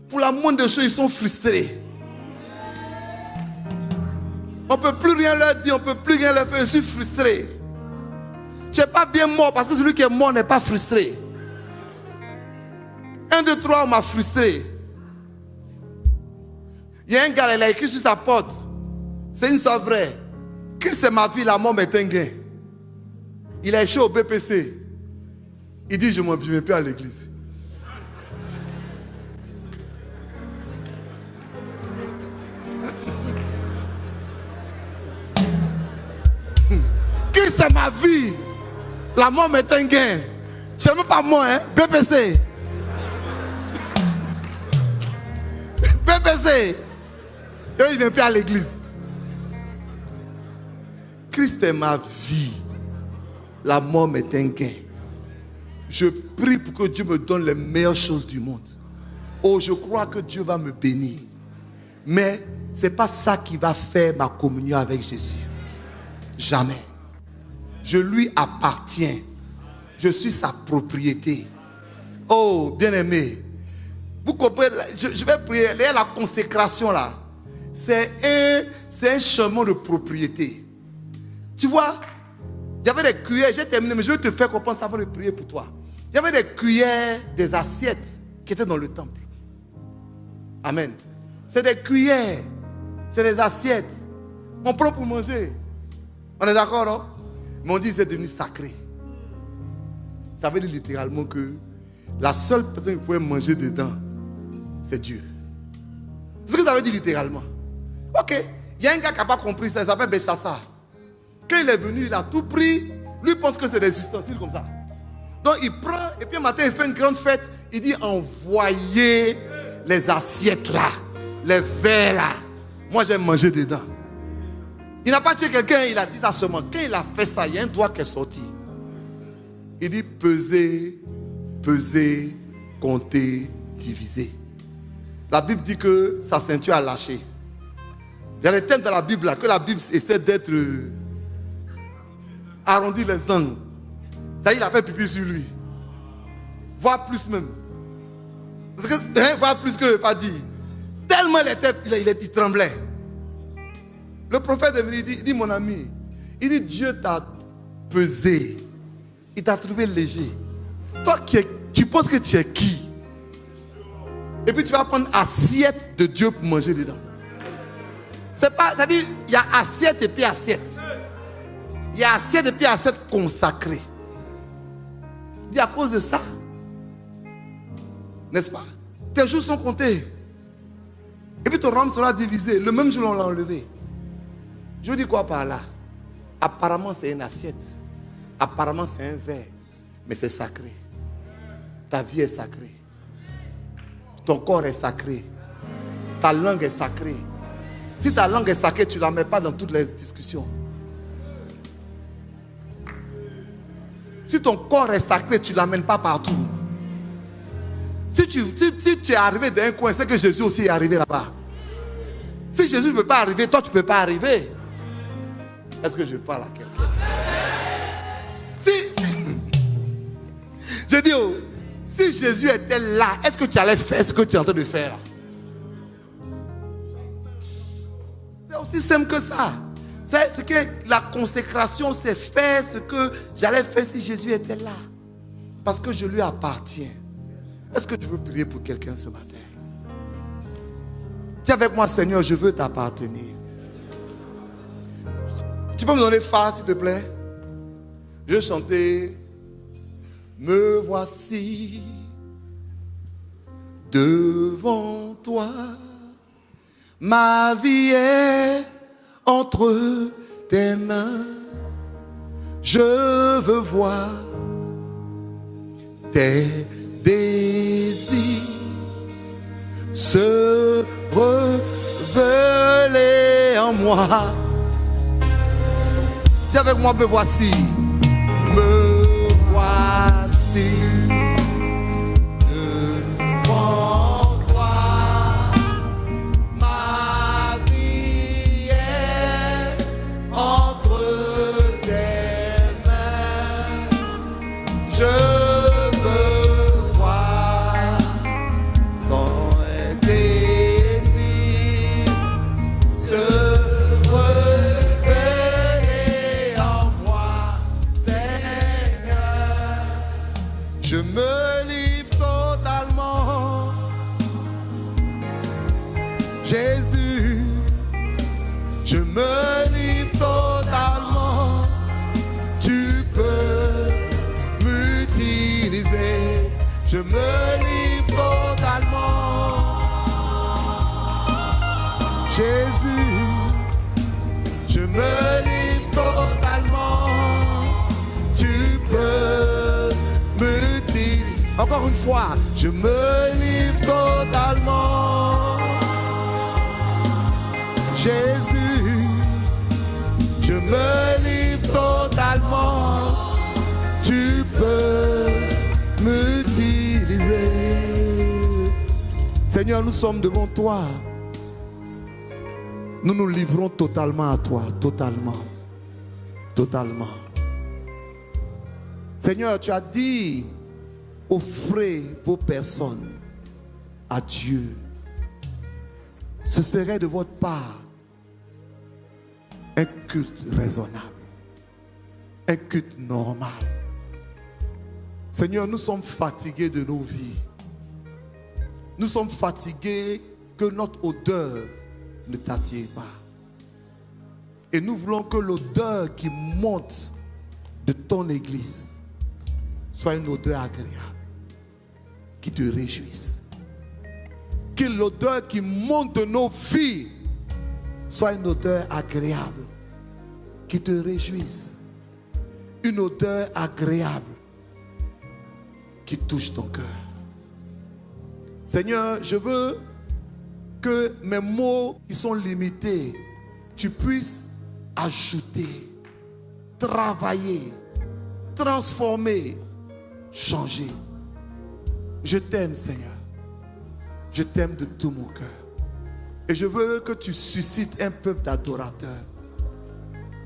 Pour la moindre des choses, ils sont frustrés. On ne peut plus rien leur dire, on ne peut plus rien leur faire. Je suis frustré. Tu n'es pas bien mort parce que celui qui est mort n'est pas frustré. 1, 2, 3, on m'a frustré. Il y a un gars, il a écrit sur sa porte. C'est une histoire vraie. Christ c'est ma vie, la mort m'est un gain. Il a échoué au BPC. Il dit, je ne m'en vais plus à l'église. Christ c'est ma vie, la mort m'est un gain. Je ne sais même pas moi, hein, BPC. BPC. Et il ne vient plus à l'église. Christ est ma vie. La mort m'est un gain. Je prie pour que Dieu me donne les meilleures choses du monde. Oh, je crois que Dieu va me bénir. Mais ce n'est pas ça qui va faire ma communion avec Jésus. Jamais. Je lui appartiens. Je suis sa propriété. Oh, bien-aimé. Vous comprenez, je vais prier. Il y a la consécration là. C'est un chemin de propriété. Tu vois, il y avait des cuillères, j'ai terminé, mais je vais te faire comprendre ça avant de prier pour toi. Il y avait des cuillères, des assiettes qui étaient dans le temple. Amen. C'est des cuillères, c'est des assiettes. On prend pour manger. On est d'accord, non? Mais on dit que c'est devenu sacré. Ça veut dire littéralement que la seule personne qui pouvait manger dedans, c'est Dieu. C'est ce que ça veut dire littéralement. Ok, il y a un gars qui n'a pas compris ça, il s'appelle Béchassar. Quand il est venu, il a tout pris. Lui pense que c'est des ustensiles comme ça. Donc il prend, et puis un matin il fait une grande fête. Il dit, envoyez les assiettes là, les verres là. Moi j'ai mangé dedans. Il n'a pas tué quelqu'un, il a dit ça seulement. Quand il a fait ça, il y a un doigt qui est sorti. Il dit, pesez, pesez, comptez, divisez. La Bible dit que sa ceinture a lâché. Il y a des thèmes dans la Bible là, que la Bible essaie d'être arrondi les angles. Ça, il a fait pipi sur lui. Voire plus même. Parce que, voire plus que pas dit. Tellement il tremblait. Le prophète dit, mon ami, il dit, Dieu t'a pesé. Il t'a trouvé léger. Toi, tu penses que tu es qui? Et puis tu vas prendre assiette de Dieu pour manger dedans. C'est pas, c'est-à-dire, il y a assiette et puis assiette. Il y a assiette et puis assiette consacrée. Et à cause de ça, n'est-ce pas? Tes jours sont comptés. Et puis ton rhum sera divisé. Le même jour, on l'a enlevé. Je dis quoi par là? Apparemment, c'est une assiette. Apparemment, c'est un verre. Mais c'est sacré. Ta vie est sacrée. Ton corps est sacré. Ta langue est sacrée. Si ta langue est sacrée, tu ne la mets pas dans toutes les discussions. Si ton corps est sacré, tu ne l'amènes pas partout. Si tu es arrivé dans un coin, c'est que Jésus aussi est arrivé là-bas. Si Jésus ne peut pas arriver, toi tu ne peux pas arriver. Est-ce que je parle à quelqu'un? Je dis, si Jésus était là, est-ce que tu allais faire ce que tu es en train de faire là? C'est aussi simple que ça. C'est ce que la consécration, c'est faire ce que j'allais faire si Jésus était là. Parce que je lui appartiens. Est-ce que tu veux prier pour quelqu'un ce matin? Dis avec moi, Seigneur, je veux t'appartenir. Tu peux me donner phare, s'il te plaît? Je vais chanter. Me voici devant toi. Ma vie est entre tes mains. Je veux voir tes désirs se révéler en moi. Dis avec moi, me voici. Me voici devant toi. Ma vie est entre tes mains. Je veux voir ton désir se révéler en moi, Seigneur. Je me livre totalement, Jésus. Je me livre totalement. Tu peux m'utiliser. Je me livre totalement, Jésus. Je me livre totalement. Tu peux m'utiliser. Encore une fois, je me livre totalement, Jésus. Je me livre totalement. Tu peux m'utiliser. Seigneur, nous sommes devant toi. Nous nous livrons totalement à toi. Totalement. Totalement. Seigneur, tu as dit, offrez vos personnes à Dieu. Ce serait de votre part un culte raisonnable, un culte normal. Seigneur, nous sommes fatigués de nos vies. Nous sommes fatigués que notre odeur ne t'attire pas. Et nous voulons que l'odeur qui monte de ton église soit une odeur agréable, qui te réjouisse. Que l'odeur qui monte de nos vies soit une odeur agréable, qui te réjouisse. Une odeur agréable qui touche ton cœur. Seigneur, je veux que mes mots qui sont limités, tu puisses ajouter, travailler, transformer, changer. Je t'aime, Seigneur. Je t'aime de tout mon cœur. Et je veux que tu suscites un peuple d'adorateurs.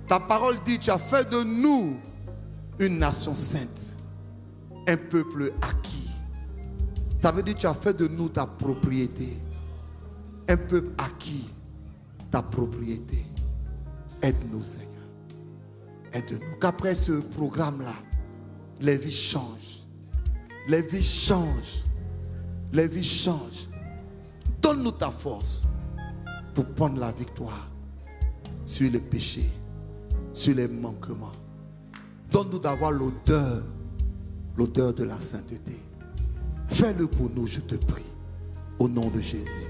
Ta parole dit, tu as fait de nous une nation sainte, un peuple acquis. Ça veut dire que tu as fait de nous ta propriété. Un peuple acquis, ta propriété. Aide-nous, Seigneur. Aide-nous. Qu'après ce programme-là, les vies changent. Les vies changent. Les vies changent. Donne-nous ta force pour prendre la victoire. sur les péchés, sur les manquements. Donne-nous d'avoir l'odeur de la sainteté. Fais-le pour nous, je te prie, au nom de Jésus.